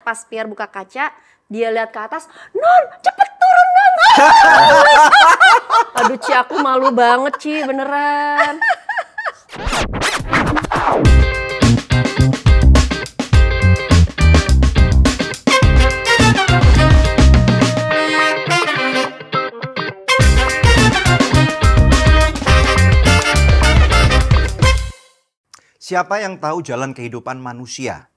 pas Pierre buka kaca, dia lihat ke atas, "Non, cepet turun, Non." Aduh Ci, aku malu banget Ci, beneran. Siapa yang tahu jalan kehidupan manusia?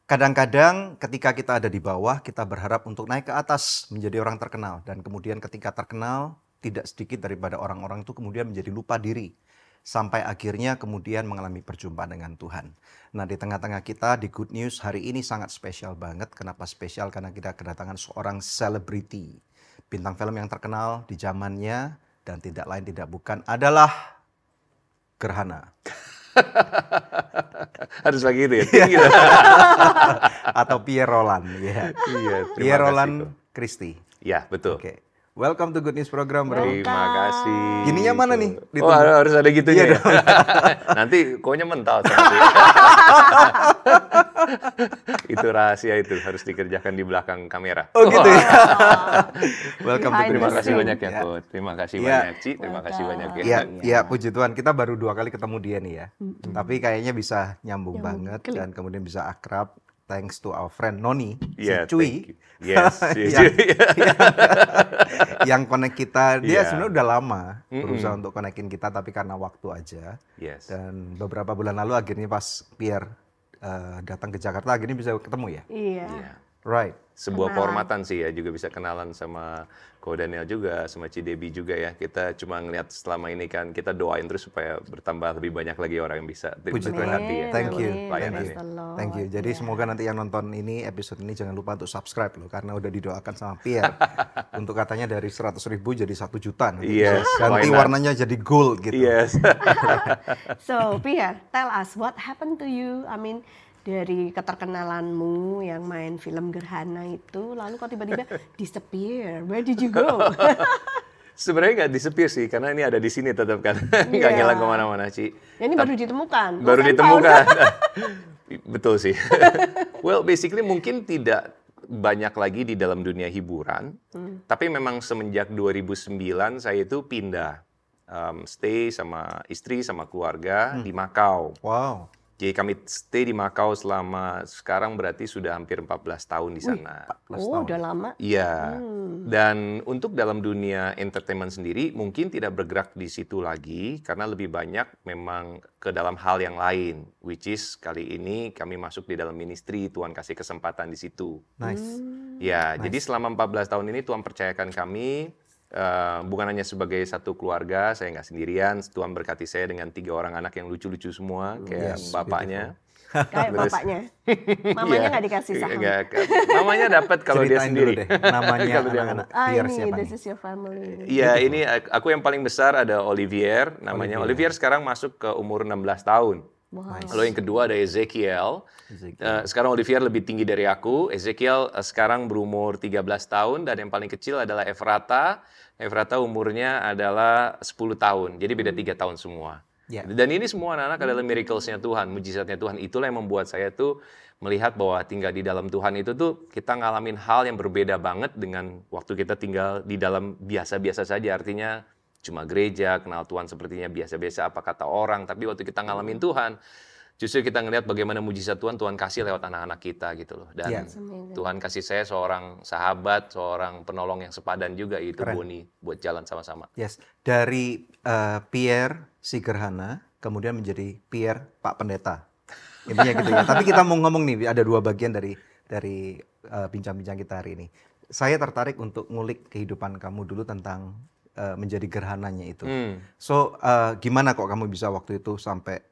Kadang-kadang ketika kita ada di bawah, kita berharap untuk naik ke atas menjadi orang terkenal. Dan kemudian ketika terkenal, tidak sedikit daripada orang-orang itu kemudian menjadi lupa diri. Sampai akhirnya kemudian mengalami perjumpaan dengan Tuhan. Nah, di tengah-tengah kita di Good News hari ini sangat spesial banget. Kenapa spesial? Karena kita kedatangan seorang selebriti. Bintang film yang terkenal di zamannya dan tidak lain tidak bukan adalah Gerhana. Harus begitu ya? Atau Pierre Roland. Ya. Iya, Pierre Roland Christie. Ya, betul. Oke. Welcome to Good News Program, bro. Terima kasih. Gininya mana nih? Oh, harus ada gitunya Iya ya? Nanti koknya mental. Itu rahasia itu, harus dikerjakan di belakang kamera. Oh gitu ya? Welcome to Terima kasih Scene. banyak ya, Coach. Terima kasih banyak, Ci. Terima kasih banyak ya. Iya, puji Tuhan. Kita baru 2 kali ketemu dia nih ya. Tapi kayaknya bisa nyambung banget klik. dan kemudian bisa akrab. Thanks to our friend Noni, Iya, si Cui. thank you. Yes, Yang connect kita, dia Iya. sebenarnya udah lama berusaha untuk connectin kita, tapi karena waktu aja. Yes. Dan beberapa bulan lalu akhirnya pas Pierre datang ke Jakarta, akhirnya bisa ketemu ya? Iya. Iya. Right. Sebuah kehormatan sih ya, juga bisa kenalan sama Ko Daniel juga, sama Ci Debbie juga ya. Kita cuma ngeliat selama ini kan, kita doain terus supaya bertambah lebih banyak lagi orang yang bisa Puji Tuhan. berhati ya. Thank you. Amin. Pelayanan Praise ini. the Lord. Thank you. Jadi semoga nanti yang nonton ini episode ini jangan lupa untuk subscribe loh, karena udah didoakan sama Pierre untuk katanya dari 100.000 jadi 1 juta. Nanti Yes, bisa ganti why not? warnanya jadi gold gitu. Yes. So Pierre, tell us what happened to you? I mean, dari keterkenalanmu yang main film Gerhana itu, lalu kok tiba-tiba disappear? Where did you go? Sebenarnya nggak disappear sih, karena ini ada di sini tetap kan, nggak Iya. ngilang kemana-mana Ci. Ya, ini baru ditemukan. Baru Lost and ditemukan. found. Betul sih. Well, basically mungkin tidak banyak lagi di dalam dunia hiburan, tapi memang semenjak 2009 saya itu pindah, stay sama istri sama keluarga di Makau. Wow. Jadi kami stay di Makau selama sekarang berarti sudah hampir 14 tahun di sana. Oh, udah lama. Iya. Dan untuk dalam dunia entertainment sendiri mungkin tidak bergerak di situ lagi karena lebih banyak memang ke dalam hal yang lain, which is kali ini kami masuk di dalam ministry, Tuhan kasih kesempatan di situ. Nice. Ya, jadi selama 14 tahun ini Tuhan percayakan kami bukan hanya sebagai satu keluarga, saya nggak sendirian. Tuhan berkati saya dengan 3 orang anak yang lucu-lucu semua, kayak Yes, bapaknya. Kayak Terus- bapaknya. Mamanya nggak dikasih saham. Nggak, mamanya dapat kalau dia Ceritain sendiri. dulu deh namanya Kalau dia anak-anak Ah, Pierre ini, siapa this nih? is your family. Iya, ini aku yang paling besar ada Olivier, namanya Olivier sekarang masuk ke umur 16 tahun. Wow. Lalu yang kedua ada Ezekiel. Sekarang Olivier lebih tinggi dari aku. Ezekiel sekarang berumur 13 tahun dan yang paling kecil adalah Efrata. Efrata umurnya adalah 10 tahun. Jadi beda 3 tahun semua. Ya. Dan ini semua anak-anak adalah miracles-nya Tuhan, mujizatnya Tuhan. Itulah yang membuat saya tuh melihat bahwa tinggal di dalam Tuhan itu tuh kita ngalamin hal yang berbeda banget dengan waktu kita tinggal di dalam biasa-biasa saja. Artinya cuma gereja, kenal Tuhan sepertinya biasa-biasa apa kata orang. Tapi waktu kita ngalamin Tuhan, justru kita ngelihat bagaimana mujizat Tuhan Kasih lewat anak-anak kita gitu loh. Dan Ya. Tuhan kasih saya seorang sahabat, seorang penolong yang sepadan juga, itu Keren. Boni, buat jalan sama-sama. Yes, dari Pierre si Gerhana kemudian menjadi Pierre Pak Pendeta. Intinya gitu ya. Tapi kita mau ngomong nih, ada 2 bagian dari bincang-bincang kita hari ini. Saya tertarik untuk ngulik kehidupan kamu dulu tentang menjadi gerhananya itu. So, gimana kok kamu bisa waktu itu sampai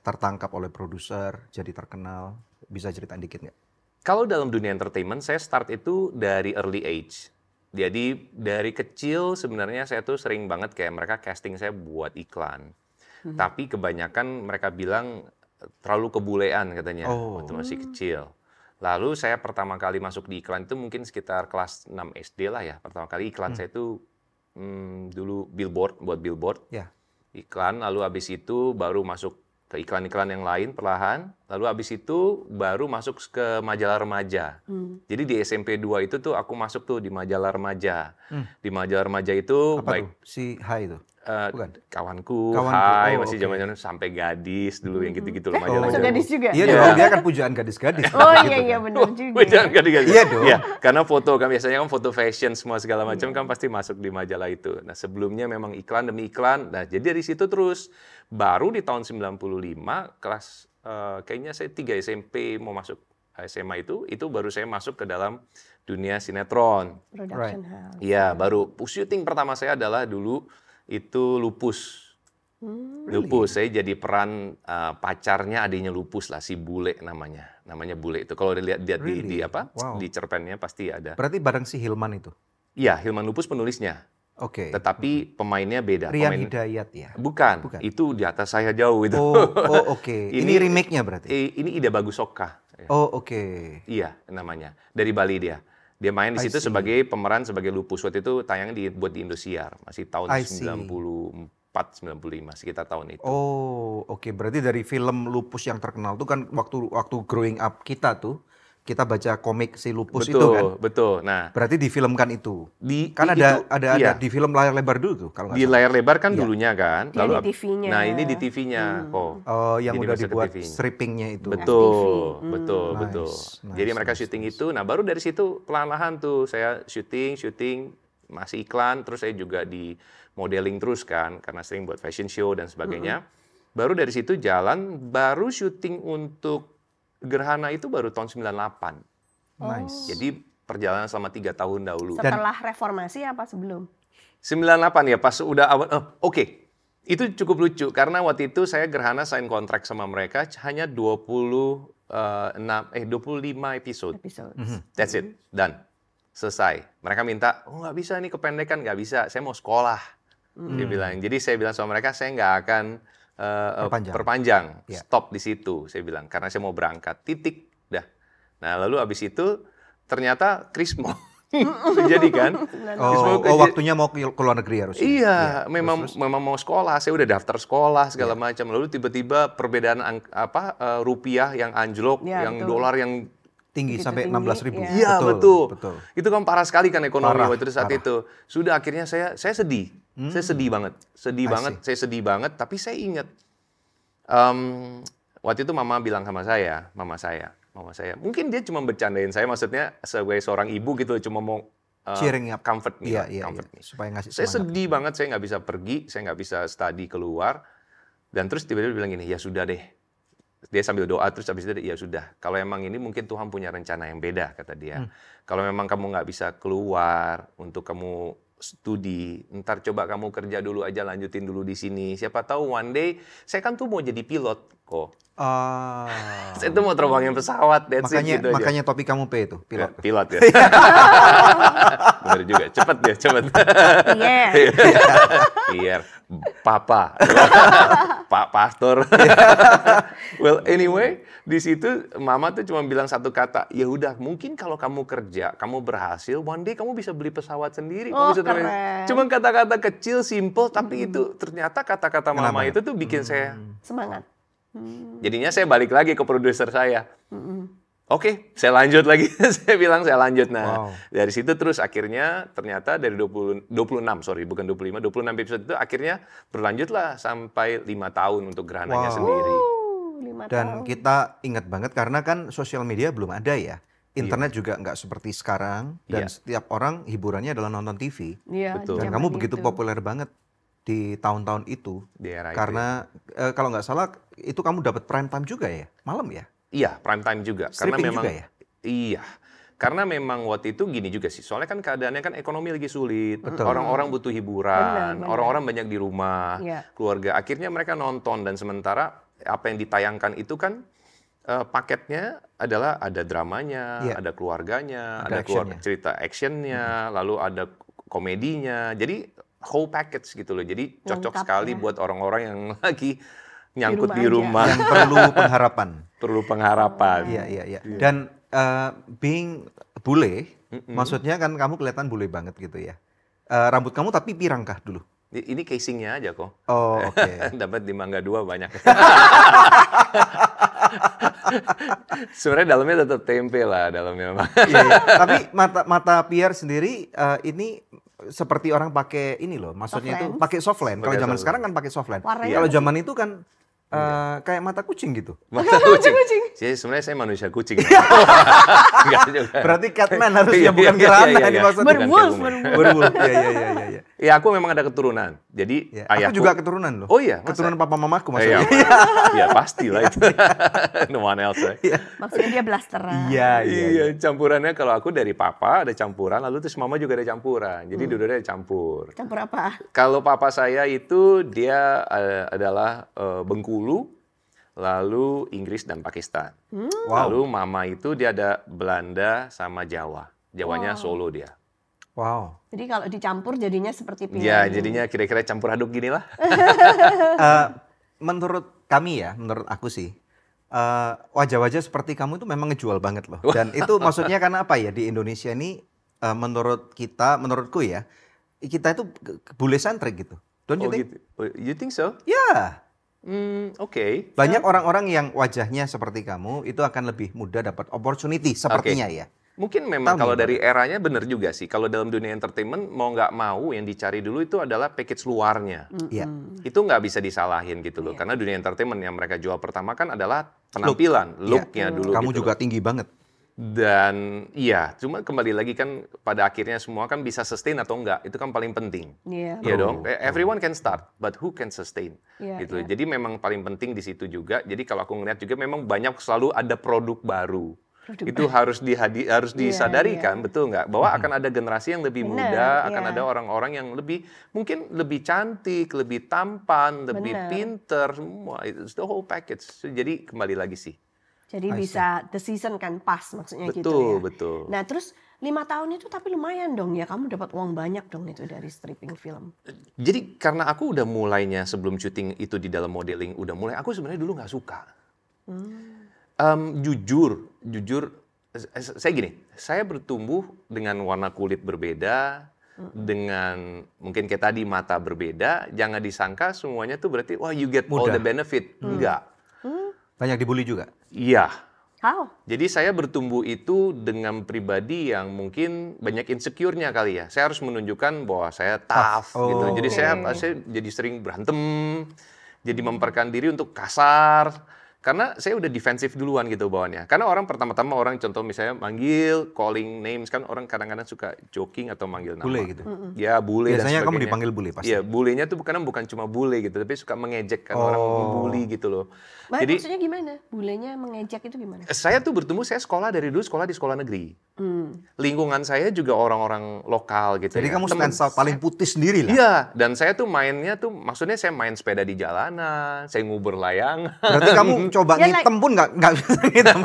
tertangkap oleh produser, jadi terkenal? Bisa cerita dikit nggak? Kalau dalam dunia entertainment, saya start itu dari early age. Jadi dari kecil sebenarnya saya tuh sering banget kayak mereka casting saya buat iklan. Tapi kebanyakan mereka bilang terlalu kebulean katanya waktu masih kecil. Lalu saya pertama kali masuk di iklan itu mungkin sekitar kelas 6 SD lah ya. Pertama kali iklan saya itu dulu buat billboard. Ya. Iklan, lalu habis itu baru masuk ke iklan-iklan yang lain perlahan. Lalu abis itu baru masuk ke majalah remaja. Jadi di SMP 2 itu tuh aku masuk tuh di majalah remaja. Di majalah remaja itu Apa baik tuh? Si Hai itu? Bukan? kawanku, Kawanku, Hai, oh, masih oke. zaman sampai gadis dulu yang gitu-gitu loh Masuk majalah-majalah. gadis juga? Iya dong, dia kan pujaan gadis-gadis. Oh gitu iya, iya kan. benar juga. Jangan gadis-gadis. Iya dong. Iya, karena foto kan biasanya kan foto fashion semua segala macam kan pasti masuk di majalah itu. Nah, sebelumnya memang iklan demi iklan. Nah, jadi dari situ terus baru di tahun 95 kelas kayaknya saya 3 SMP mau masuk SMA itu baru saya masuk ke dalam dunia sinetron. Production house. Iya, baru syuting pertama saya adalah dulu itu Lupus. Lupus, saya jadi peran pacarnya adiknya Lupus lah, si Bule namanya Bule itu. Kalau dilihat Really? di apa? Wow. Di cerpennya pasti ada. Berarti bareng si Hilman itu? Iya, Hilman Lupus penulisnya. Oke. Tetapi pemainnya beda. Rian Hidayat ya? Bukan, itu di atas saya jauh itu. Oh oke. Ini remake-nya berarti? Ini Ida Bagus Soka. Oh oke. Iya, namanya. Dari Bali dia. Dia main di I situ see. sebagai pemeran sebagai Lupus. Waktu itu tayangnya buat di Indosiar. Masih tahun I see. 94, 95, sekitar tahun itu. Oh oke. Berarti dari film Lupus yang terkenal tuh kan waktu growing up kita tuh, kita baca komik si Lupus itu kan? Betul. Nah, Berarti difilmkan itu. itu, Kan ada iya. di film layar lebar dulu tuh kalau nggak Di salah. layar lebar kan Iya. dulunya kan. Yang di TV-nya. Nah, ini di TV-nya kok. Oh, yang Jadi udah masuk ke dibuat TV-nya. strippingnya itu. Betul. Nice, Betul. nice, Jadi mereka nice, syuting itu. Nah, baru dari situ pelan-pelan tuh saya syuting masih iklan, terus saya juga di modeling terus kan karena sering buat fashion show dan sebagainya. Baru dari situ jalan, baru syuting untuk Gerhana itu baru tahun 98. Nice. Jadi perjalanan selama 3 tahun dahulu. Setelah reformasi apa sebelum? 98 ya pas udah awal. Oke. Itu cukup lucu karena waktu itu saya Gerhana sign kontrak sama mereka hanya 25 episode. That's it. Done. Selesai. Mereka minta, oh nggak bisa nih kependekan, nggak bisa. Saya mau sekolah. Dia bilang. Jadi saya bilang sama mereka, saya nggak akan perpanjang. Ya. Stop di situ. Saya bilang karena saya mau berangkat. Titik. Dah. Nah lalu abis itu ternyata Krismo jadi kan. Oh, waktunya mau ke luar negeri harusnya. Iya, Iya. memang mau sekolah. Saya udah daftar sekolah segala macam. Lalu tiba-tiba perbedaan rupiah yang anjlok, Ya, yang betul. dolar yang Tinggi Begitu sampai tinggi, 16.000. iya. iya betul. Betul. Itu kan parah sekali kan ekonomi Parah, waktu itu saat parah. itu. Sudah akhirnya saya sedih. Saya sedih banget. I Saya sedih banget, tapi saya ingat waktu itu mama bilang sama saya, mama saya. Mungkin dia cuma bercandain saya, maksudnya sebagai seorang ibu gitu, cuma mau Cheering up. comfort me, Iya. comfort me. Supaya ngasih Saya semangat. sedih banget, saya nggak bisa pergi, saya nggak bisa study keluar. Dan terus tiba-tiba bilang gini, ya sudah deh. Dia sambil doa, terus habis itu, ya sudah. Kalau emang ini mungkin Tuhan punya rencana yang beda, kata dia. Kalau memang kamu nggak bisa keluar untuk kamu studi, ntar coba kamu kerja dulu aja, lanjutin dulu di sini. Siapa tahu one day, saya kan tuh mau jadi pilot kok. Saya tuh mau terbangin pesawat, that's it, gitu aja. Makanya topik kamu P itu, pilot. Ya, pilot ya. Bener juga, cepet dia, cepet. Iya. Pierre, Papa, Pak Pastor. Well, anyway, di situ Mama tuh cuma bilang satu kata, ya udah, mungkin kalau kamu kerja, kamu berhasil, one day kamu bisa beli pesawat sendiri. Oh, kamu bisa keren. Cuma kata-kata kecil, simple, tapi itu ternyata kata-kata Mama Kenapa? itu tuh bikin saya. Semangat. Jadinya saya balik lagi ke produser saya. Oke, saya lanjut lagi. Saya bilang saya lanjut. Nah, Wow. dari situ terus akhirnya ternyata dari 26 bukan 25, 26 episode itu akhirnya berlanjutlah sampai 5 tahun untuk Gerhananya Wow. sendiri. 5 Dan tahun. kita ingat banget karena kan sosial media belum ada ya. Internet juga nggak seperti sekarang. Dan Iya. setiap orang hiburannya adalah nonton TV. Iya, Betul. Dan zaman kamu begitu itu. populer banget di tahun-tahun itu. Di era itu. Karena kalau nggak salah itu kamu dapat prime time juga ya, malam ya? Iya, prime time juga. Karena Stripping memang juga ya? Iya. Karena memang waktu itu gini juga sih. Soalnya kan keadaannya kan ekonomi lagi sulit. Betul. Orang-orang butuh hiburan. Benar. Orang-orang banyak di rumah. Iya. Keluarga. Akhirnya mereka nonton dan sementara apa yang ditayangkan itu kan paketnya adalah ada dramanya, Iya. ada keluarganya, Ada actionnya. cerita actionnya, lalu ada komedinya. Jadi whole package gitu loh. Jadi cocok Lengkap sekali ya. buat orang-orang yang lagi nyangkut rumah di aja. rumah. Yang perlu pengharapan. Perlu pengharapan. Iya. Dan being bule, maksudnya kan kamu kelihatan bule banget gitu ya. Rambut kamu tapi pirang kah dulu? Ini casingnya aja kok. Oh, oke. Dapat di Mangga 2 banyak. Sebenarnya dalamnya tetap tempe lah dalamnya. Iya, iya. Tapi mata Pierre sendiri ini seperti orang pakai ini loh, maksudnya itu Soft lens. pakai soft lens. Kalau Pakai zaman soft sekarang kan pakai soft lens. Warnanya Kalau apa sih? zaman itu kan kayak mata kucing gitu. Mata kucing. Jadi sebenarnya saya manusia kucing. Enggak juga. Berarti Catman harusnya Iya, bukan iya, gerhana iya, ini iya. maksudnya. Berwolf, Berwolf. Iya. Ya aku memang ada keturunan. Jadi Ya, ayahku aku juga keturunan loh. Oh iya, masa? Keturunan papa mamaku Iya, maksudnya. ya pastilah itu. No one else, right? Maksudnya dia blasteran. Iya. Iya, campurannya kalau aku dari papa ada campuran, lalu terus mama juga ada campuran. Jadi dua-duanya ada campur. Campur apa? Kalau papa saya itu dia adalah Bengkulu, lalu Inggris dan Pakistan. Wow. Lalu mama itu dia ada Belanda sama Jawa. Jawanya Solo dia. Wow. Jadi kalau dicampur jadinya seperti Ya, piano. jadinya kira-kira campur aduk gini lah. Menurut kami ya, menurut aku sih, wajah-wajah seperti kamu itu memang ngejual banget loh. Dan itu maksudnya karena apa ya, di Indonesia ini menurutku ya, kita itu bule sentrik gitu. Don't you think? Gitu. Oh, you think so? Ya. Oke. Banyak orang-orang yang wajahnya seperti kamu itu akan lebih mudah dapat opportunity sepertinya ya. Mungkin memang Tahu kalau nih, dari eranya benar juga sih. Kalau dalam dunia entertainment mau nggak mau yang dicari dulu itu adalah package luarnya. Iya. Itu nggak bisa disalahin gitu loh. Karena dunia entertainment yang mereka jual pertama kan adalah penampilan, look-nya dulu. Kamu gitu juga loh. tinggi banget. Dan iya, cuma kembali lagi kan pada akhirnya semua kan bisa sustain atau enggak. Itu kan paling penting. Iya. Iya dong. Everyone can start, but who can sustain? Iya, Gitu. iya. Jadi memang paling penting di situ juga. Jadi kalau aku ngeliat juga memang banyak selalu ada produk baru. Itu harus disadari iya. kan, betul nggak? Bahwa akan ada generasi yang lebih Bener, muda, akan iya. ada orang-orang yang mungkin lebih cantik, lebih tampan, lebih Bener. pinter, semua. It's the whole package. Jadi kembali lagi sih. Jadi bisa the season kan pas maksudnya gitu Betul, ya. betul. Nah terus 5 tahun itu tapi lumayan dong ya, kamu dapat uang banyak dong itu dari stripping film. Jadi karena aku udah mulainya sebelum syuting itu di dalam modeling, udah mulai, aku sebenarnya dulu nggak suka. Jujur, saya gini, saya bertumbuh dengan warna kulit berbeda, dengan mungkin kayak tadi mata berbeda, jangan disangka semuanya tuh berarti wah you get all Mudah. the benefit. Enggak. Banyak dibully juga. Iya. How? Jadi saya bertumbuh itu dengan pribadi yang mungkin banyak insecure-nya kali ya. Saya harus menunjukkan bahwa saya tough Oh. gitu. Jadi saya jadi sering berantem, jadi memperkenalkan diri untuk kasar. Karena saya udah defensif duluan gitu bawaannya. Karena orang pertama-tama orang contoh misalnya manggil, calling names kan orang kadang-kadang suka joking atau manggil nama. Bule gitu. Ya bule dan Biasanya kamu sebagainya. dipanggil bule pasti. Iya, bulenya tuh bukan cuma bule gitu, tapi suka mengejek kan orang membuli gitu loh. Jadi Maksudnya gimana? Bulenya mengejek itu gimana? saya tuh bertumbuh, saya sekolah dari dulu sekolah di sekolah negeri. Lingkungan saya juga orang-orang lokal gitu. Jadi ya. kamu Temen- stand out paling putih sendiri lah. Iya, dan saya tuh mainnya tuh, maksudnya saya main sepeda di jalanan, saya ngubur layangan. Berarti kamu coba Ya, ngitem pun nggak bisa ngitem.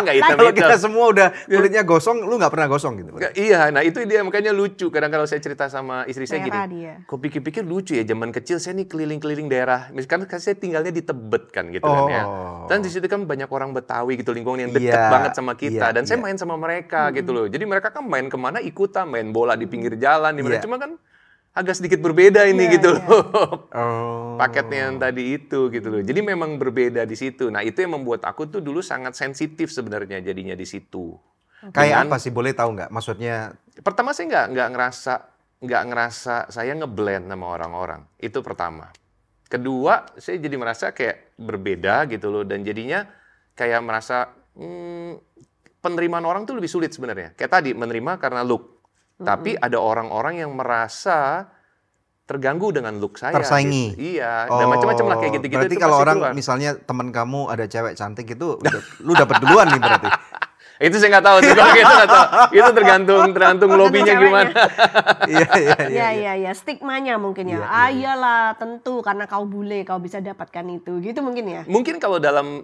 Nggak hitam Kalau itu. kita semua udah kulitnya gosong, lu nggak pernah gosong gitu. Iya, nah itu dia makanya lucu. Kadang kalau saya cerita sama istri saya Merah gini, dia. kok pikir-pikir lucu ya, zaman kecil saya nih keliling-keliling daerah. Misalkan saya tinggalnya di Tebet kan gitu kan ya. Dan di situ kan banyak orang Betawi gitu, lingkungan yang dekat Iya, banget sama kita. iya, Dan saya iya. main sama mereka gitu loh. Jadi mereka kan main kemana ikutan, main bola di pinggir jalan. Di mana. Iya. Cuma kan agak sedikit berbeda ini Iya, gitu iya. loh. Oh. Paketnya yang tadi itu gitu loh. Jadi memang berbeda di situ. Nah itu yang membuat aku tuh dulu sangat sensitif sebenarnya jadinya di situ. Kayak Dengan- apa sih, boleh tahu nggak? Maksudnya Pertama saya nggak ngerasa saya ngeblend sama orang-orang. Itu pertama. Kedua, saya jadi merasa kayak berbeda gitu loh, dan jadinya kayak merasa penerimaan orang tuh lebih sulit sebenarnya. Kayak tadi menerima karena look. Tapi ada orang-orang yang merasa terganggu dengan look saya. Tersaingi. Gitu. Iya, dan macam-macam lah kayak gitu-gitu. Berarti itu kalau pasti orang keluar. misalnya teman kamu ada cewek cantik itu lu dapet duluan nih berarti. Itu saya nggak tahu sih, kalau itu nggak tahu. Itu tergantung lobbynya ceweknya. gimana. Iya, stigmanya mungkin ya. Iyalah, tentu karena kau bule, kau bisa dapatkan itu. Gitu mungkin ya. Mungkin kalau dalam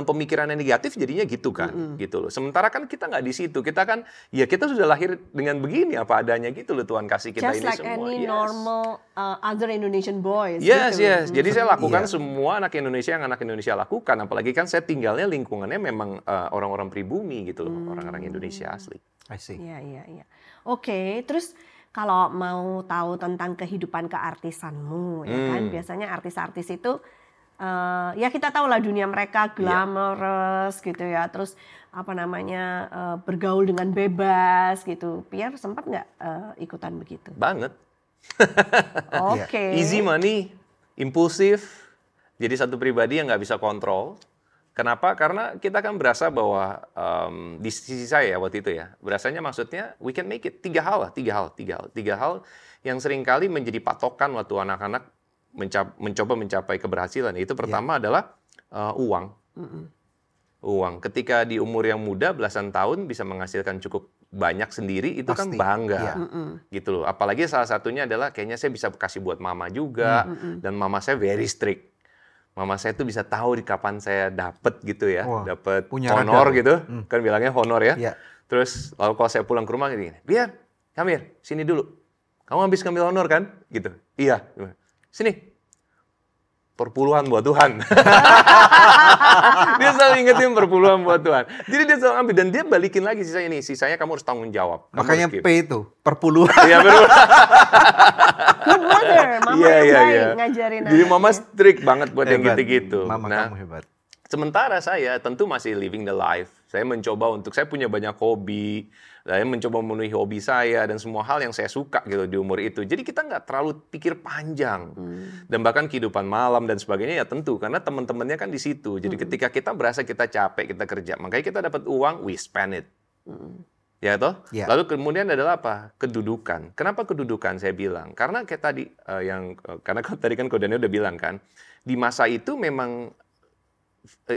pemikiran yang negatif jadinya gitu kan, gitu loh. Sementara kan kita nggak di situ. Kita kan, ya kita sudah lahir dengan begini apa adanya gitu loh, Tuhan kasih kita Just ini like semua. any Yes. normal other Indonesian boys. Yes, gitu. yes. Jadi saya lakukan Iya. semua anak Indonesia yang anak Indonesia lakukan. Apalagi kan saya tinggalnya lingkungannya memang orang-orang pribumi gitu loh, orang-orang Indonesia asli. I see. Iya. Oke, terus kalau mau tahu tentang kehidupan keartisanmu, ya kan, biasanya artis-artis itu ya kita tahu lah dunia mereka glamorous gitu ya, terus apa namanya bergaul dengan bebas gitu. Pierre sempat nggak ikutan begitu? Banget. Oke. Easy money, impulsif, jadi satu pribadi yang nggak bisa kontrol. Kenapa? Karena kita kan berasa bahwa di sisi saya waktu itu ya, berasanya maksudnya we can make it. Tiga hal yang seringkali menjadi patokan waktu anak-anak mencoba mencapai keberhasilan. Itu pertama adalah uang. Uang. Ketika di umur yang muda, belasan tahun bisa menghasilkan cukup banyak sendiri, itu kan Pasti. bangga. Gitu loh. Apalagi salah satunya adalah kayaknya saya bisa kasih buat mama juga, dan mama saya very strict. Mama saya tuh bisa tahu di kapan saya dapet gitu ya, dapet honor radar. gitu, kan bilangnya honor ya. Iya. Terus lalu kalau saya pulang ke rumah gini, Biar, Kamir, sini dulu. Kamu habis ngambil honor kan? Gitu. Iya. Sini. Perpuluhan buat Tuhan. Dia selalu ingetin perpuluhan buat Tuhan. Jadi dia selalu ambil dan dia balikin lagi sisanya nih. Sisanya kamu harus tanggung jawab. Kamu Makanya harus keep. P itu, perpuluhan. Iya betul. Good mother, mama Iya, yang iya, baik iya. ngajarin Jadi anaknya. mama strict banget buat yang Hebat. gitu-gitu. Mama Nah, kamu hebat. sementara saya tentu masih living the life. Saya mencoba saya punya banyak hobi. Saya mencoba memenuhi hobi saya dan semua hal yang saya suka gitu di umur itu. Jadi kita nggak terlalu pikir panjang. Dan bahkan kehidupan malam dan sebagainya ya tentu. Karena teman-temannya kan di situ. Jadi ketika kita berasa kita capek, kita kerja. Makanya kita dapat uang, we spend it. Ya toh? Ya. Lalu kemudian adalah apa? Kedudukan. Kenapa kedudukan saya bilang? Karena kayak tadi, karena tadi kan Kodanya udah bilang kan, di masa itu memang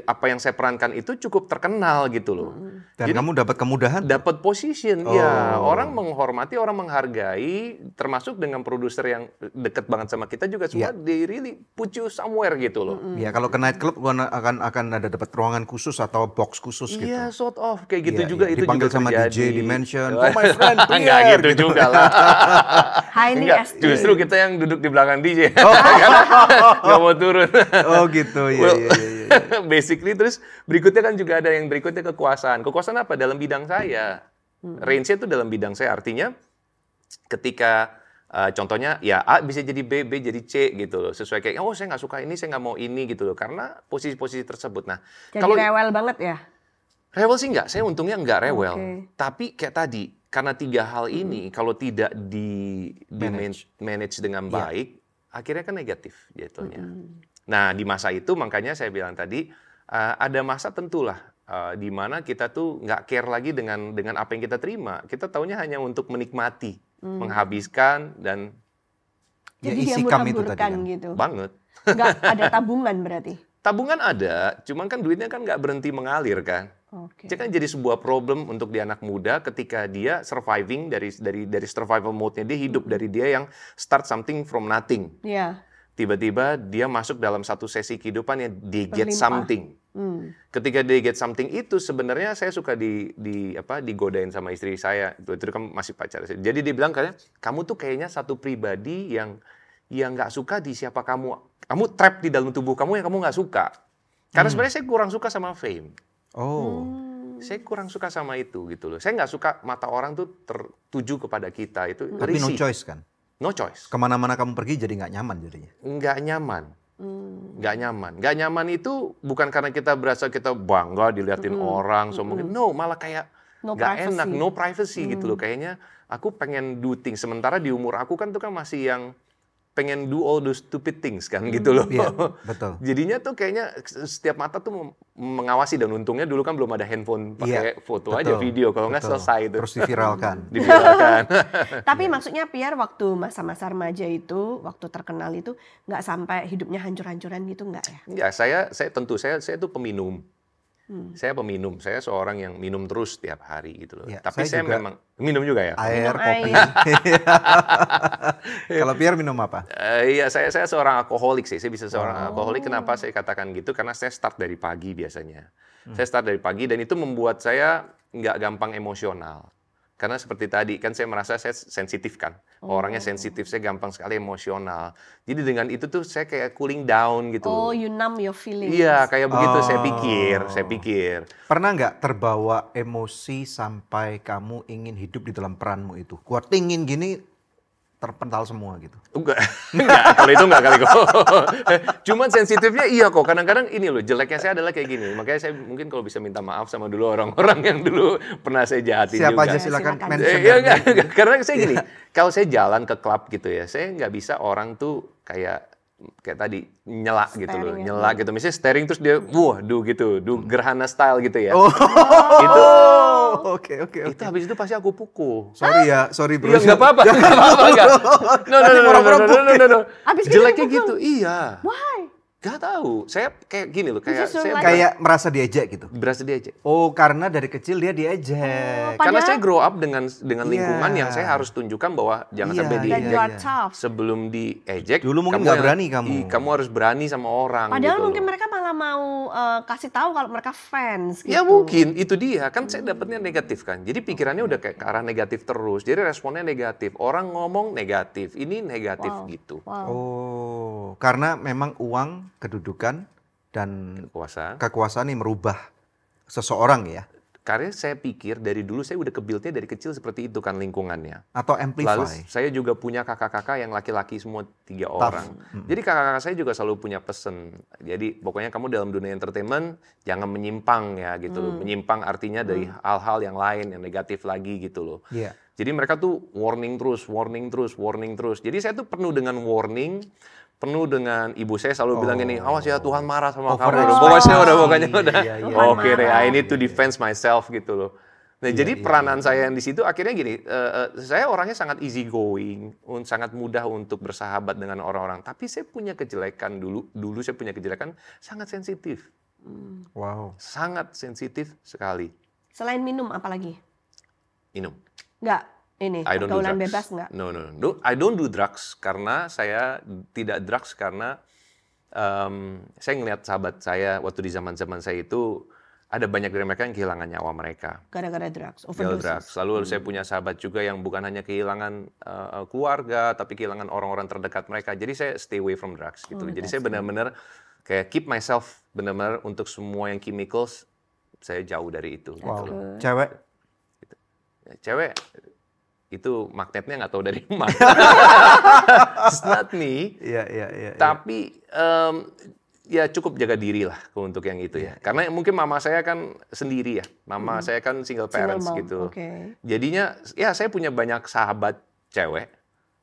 apa yang saya perankan itu cukup terkenal gitu loh. Dan Jadi, kamu dapat kemudahan? dapat position, ya orang menghormati, orang menghargai, termasuk dengan produser yang deket banget sama kita juga semua, they really put you somewhere gitu loh. Ya kalau ke nightclub akan ada dapat ruangan khusus atau box khusus gitu. Iya, sort of kayak gitu Iya, juga iya. itu Dipanggil juga sama terjadi. DJ di mention, "Oh my friend, Enggak Pierre," gitu juga lah. Highly Enggak, esteemed. justru kita yang duduk di belakang DJ. Karena nggak mau turun. Oh gitu, ya. Well, basically terus berikutnya kan juga ada yang berikutnya kekuasaan. Kekuasaan apa? Dalam bidang saya. Range-nya itu dalam bidang saya. Artinya ketika contohnya ya A bisa jadi B, B jadi C gitu loh. Sesuai kayak, oh saya nggak suka ini, saya nggak mau ini gitu loh. Karena posisi-posisi tersebut. Nah, Jadi rewel banget ya? rewel sih nggak. Saya untungnya nggak rewel. Oke. Tapi kayak tadi, karena tiga hal ini kalau tidak manage dengan baik, akhirnya kan negatif jatuhnya. Nah, di masa itu makanya saya bilang tadi, ada masa tentulah di mana kita tuh nggak care lagi dengan apa yang kita terima. Kita taunya hanya untuk menikmati, menghabiskan, dan Ya, Jadi isi kam itu tadi diambur-amburkan kan. gitu. banget. Nggak ada tabungan berarti? Tabungan ada, cuman kan duitnya kan nggak berhenti mengalir kan. Oke. Itu kan jadi sebuah problem untuk di anak muda ketika dia surviving dari survival mode-nya, dia hidup dari dia yang start something from nothing. Iya. Tiba-tiba dia masuk dalam satu sesi kehidupan yang they get Berlimpah. something. Ketika they get something itu sebenarnya saya suka digodain sama istri saya. Itu kan masih pacar. Jadi dia bilang kamu tuh kayaknya satu pribadi yang nggak suka di siapa kamu. Kamu trap di dalam tubuh kamu yang kamu nggak suka. Karena sebenarnya saya kurang suka sama fame. Oh. Saya kurang suka sama itu gitu loh. Saya nggak suka mata orang tuh tertuju kepada kita. Itu Tapi no risih. choice kan? No choice. Kemana-mana kamu pergi jadi nggak nyaman jadinya. Nggak nyaman. Nggak nyaman. Nggak nyaman itu bukan karena kita berasa kita bangga dilihatin orang, mungkin no, malah kayak No nggak privacy. enak, no privacy gitu loh. Kayaknya aku pengen do things. Sementara di umur aku kan tuh kan masih yang pengen do all those stupid things kan gitu loh. Iya, betul. Jadinya tuh kayaknya setiap mata tuh mengawasi, dan untungnya dulu kan belum ada handphone pakai foto aja, betul, video, kalau nggak betul. selesai itu. Terus diviralkan. Diviralkan. Tapi maksudnya Pierre waktu masa-masa remaja itu, waktu terkenal itu nggak sampai hidupnya hancur-hancuran gitu nggak ya? Enggak, saya tuh peminum. Saya peminum, saya seorang yang minum terus tiap hari gitu loh. Ya, Tapi saya saya juga memang minum juga ya. Air, Minum kopi. air. Kalau Pierre minum apa? Iya, saya seorang alkoholik sih. Saya bisa seorang alkoholik. Kenapa saya katakan gitu? Karena saya start dari pagi biasanya. Saya start dari pagi dan itu membuat saya nggak gampang emosional. Karena seperti tadi kan saya merasa saya sensitif kan. Orangnya sensitif, saya gampang sekali emosional. Jadi dengan itu tuh saya kayak cooling down gitu. Oh, you numb your feelings. Iya, kayak begitu Oh. saya pikir. Pernah nggak terbawa emosi sampai kamu ingin hidup di dalam peranmu itu? Kuat ingin gini, terpental semua gitu. Enggak, kalau itu enggak kali kok. Cuman sensitifnya iya kok. Kadang-kadang ini loh, jeleknya saya adalah kayak gini. Makanya saya mungkin kalau bisa minta maaf sama dulu orang-orang yang dulu pernah saya jahatin Siapa juga. aja silakan Silakan. mention. Iya enggak, karena saya gini, kalau saya jalan ke klub gitu ya, saya nggak bisa orang tuh kayak tadi nyela gitu loh, Staring ya. nyela gitu. Misalnya staring terus dia, gitu, gerhana style gitu ya. Oh, Itu oke. itu habis itu pasti aku pukul. Sorry bro. Iya nggak apa-apa, enggak. No. Abis gitu Jeleknya dipukul? gitu, iya. Why? Gak tahu, saya kayak gini loh, kayak Justru saya like- Kayak merasa diejek gitu. berasa diejek. Oh, karena dari kecil dia diejek. Karena Padahal- saya grow up dengan lingkungan Iya. yang saya harus tunjukkan bahwa jangan Iya, sampai iya, That diejek. you are iya. tough. Sebelum diejek, Dulu mungkin kamu nggak yang- berani kamu. Kamu harus berani sama orang. Padahal gitu mungkin loh. mereka malah mau kasih tahu kalau mereka fans gitu. Ya mungkin, itu dia. Kan saya dapatnya negatif kan. Jadi pikirannya udah kayak ke arah negatif terus. Jadi responnya negatif. Orang ngomong negatif, ini negatif Wow. gitu. Wow. Oh, karena memang uang, kedudukan, dan Kuasa. kekuasaan ini merubah seseorang ya. Karena saya pikir dari dulu saya udah kebuild-nya dari kecil seperti itu kan lingkungannya. Atau Lalu amplify. saya juga punya kakak-kakak yang laki-laki semua 3 orang. Jadi kakak-kakak saya juga selalu punya pesen. Jadi pokoknya kamu dalam dunia entertainment jangan menyimpang ya gitu loh. Menyimpang artinya dari hal-hal yang lain yang negatif lagi gitu loh. Iya. Jadi mereka tuh warning terus. Jadi saya tuh penuh dengan warning, penuh dengan ibu saya selalu bilang gini, awas ya Tuhan marah sama kamu. Pokoknya udah. Iya, iya. Oke deh, marah. I need to defend myself gitu loh. Nah, jadi peranan saya yang di situ akhirnya gini, saya orangnya sangat easy going, sangat mudah untuk bersahabat dengan orang-orang. Tapi saya punya kejelekan dulu saya punya kejelekan sangat sensitif, Wow. sangat sensitif sekali. Selain minum apalagi? Minum. Enggak, ini I don't do pergaulan drugs. bebas enggak? No. I don't do drugs karena saya tidak drugs karena saya ngelihat sahabat saya waktu di zaman-zaman saya itu ada banyak dari mereka yang kehilangan nyawa mereka. Gara-gara drugs, Gara-gara overdose. drugs. Lalu saya punya sahabat juga yang bukan hanya kehilangan keluarga, tapi kehilangan orang-orang terdekat mereka. Jadi saya stay away from drugs gitu. Jadi saya benar-benar kayak keep myself benar-benar untuk semua yang chemicals, saya jauh dari itu. Wow. Gitu loh. Cewek. Cewek itu magnetnya nggak tahu dari mana. It's not me. Iya. Tapi ya cukup jaga diri lah untuk yang itu ya. Karena mungkin mama saya kan sendiri ya. Mama saya kan single parents mom, gitu. oke. Jadinya ya saya punya banyak sahabat cewek,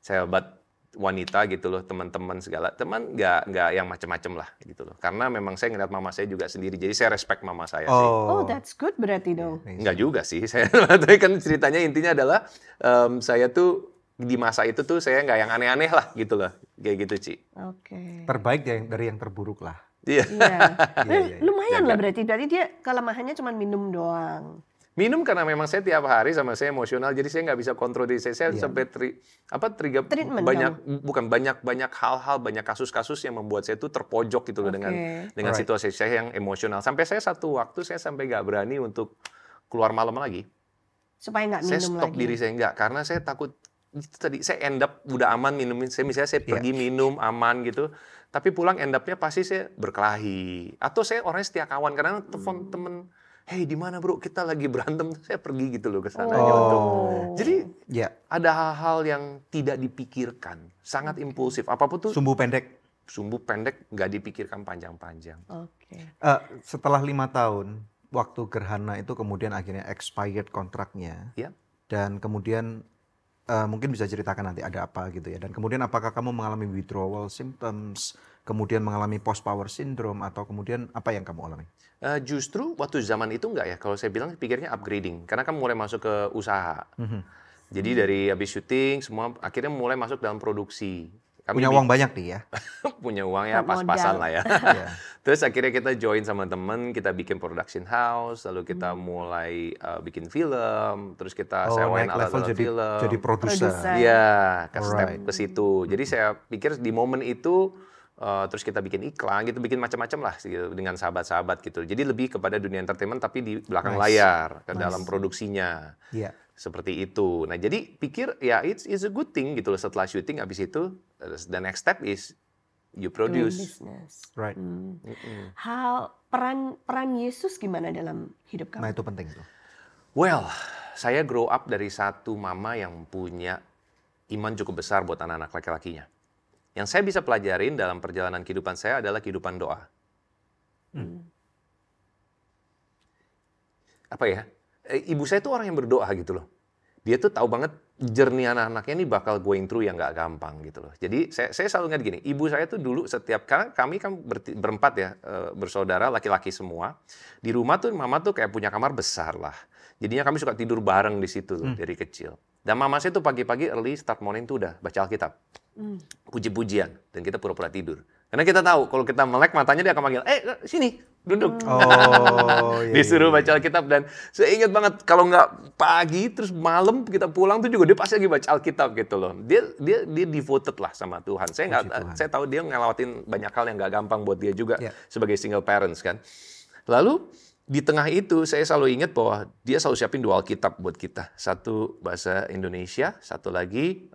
sahabat wanita gitu loh, teman-teman segala. Teman nggak yang macem-macem lah gitu loh. Karena memang saya ngeliat mama saya juga sendiri. Jadi saya respect mama saya sih. Oh, that's good berarti dong. Enggak juga sih. Saya tapi kan ceritanya intinya adalah saya tuh di masa itu tuh saya nggak yang aneh-aneh lah gitu loh. Kayak gitu, Ci. Oke. Terbaik dari yang terburuk lah. Iya. Iya. Lumayan lah berarti. Berarti dia kelemahannya cuma minum doang. Minum karena memang saya tiap hari sama saya emosional, jadi saya nggak bisa kontrol diri saya. Saya sampai trigger Treatment banyak hal-hal, banyak kasus-kasus yang membuat saya tuh terpojok gitu loh dengan Alright. situasi saya yang emosional. Sampai saya satu waktu saya sampai nggak berani untuk keluar malam lagi. Supaya nggak Saya minum stop lagi. diri saya nggak, karena saya takut itu tadi saya end up udah aman minumin. Misalnya saya pergi minum aman gitu, tapi pulang end up-nya pasti saya berkelahi. Atau saya orangnya setia kawan, karena telepon temen, hey di mana bro, kita lagi berantem, saya pergi gitu loh ke sana. Jadi Iya. ada hal-hal yang tidak dipikirkan, sangat impulsif. Apapun tuh Sumbu pendek. sumbu pendek, nggak dipikirkan panjang-panjang. Oke. Setelah 5 tahun, waktu gerhana itu kemudian akhirnya expired kontraknya. Ya. Dan kemudian mungkin bisa ceritakan nanti ada apa gitu ya. Dan kemudian apakah kamu mengalami withdrawal symptoms, kemudian mengalami post power syndrome, atau kemudian apa yang kamu alami? Justru waktu zaman itu enggak ya, kalau saya bilang pikirnya upgrading, karena kan mulai masuk ke usaha. Jadi dari habis syuting semua akhirnya mulai masuk dalam produksi. Kami Punya uang banyak nih ya. punya uang ya Buat pas-pasan modal. lah ya. Iya. Terus akhirnya kita join sama temen, kita bikin production house, lalu kita mulai bikin film, terus kita sewain naik level alat-alat film. jadi produser. Produser. Iya, ke step Alright. ke situ. Jadi saya pikir di momen itu terus kita bikin iklan gitu, bikin macam-macam lah gitu, dengan sahabat-sahabat gitu. Jadi lebih kepada dunia entertainment tapi di belakang layar, ke dalam produksinya. Iya. Seperti itu. Nah, jadi pikir ya it's a good thing gitu loh, setelah syuting habis itu the next step is you Doing produce. business. Right. Hal peran Yesus gimana dalam hidup Nah kamu? itu penting tuh. Well, saya grow up dari satu mama yang punya iman cukup besar buat anak-anak laki-lakinya. Yang saya bisa pelajarin dalam perjalanan kehidupan saya adalah kehidupan doa. Apa ya? Ibu saya tuh orang yang berdoa gitu loh. Dia tuh tahu banget jernih anak-anaknya ini bakal going through yang nggak gampang gitu loh. Jadi saya selalu ingat gini, ibu saya tuh dulu karena kami kan berempat ya, bersaudara laki-laki semua. Di rumah tuh mama tuh kayak punya kamar besar lah. Jadinya kami suka tidur bareng di situ tuh dari kecil. Dan mama saya tuh pagi-pagi early start morning tuh udah baca Alkitab. Puji-pujian. Dan kita pura-pura tidur. Karena kita tahu kalau kita melek matanya dia akan manggil, sini, duduk. Disuruh baca Alkitab. Dan saya ingat banget kalau nggak pagi terus malam kita pulang tuh juga dia pasti lagi baca Alkitab gitu loh. Dia devoted lah sama Tuhan. Saya tahu dia ngelewatin banyak hal yang nggak gampang buat dia juga sebagai single parents kan. Lalu di tengah itu saya selalu ingat bahwa dia selalu siapin 2 Alkitab buat kita. Satu bahasa Indonesia, satu lagi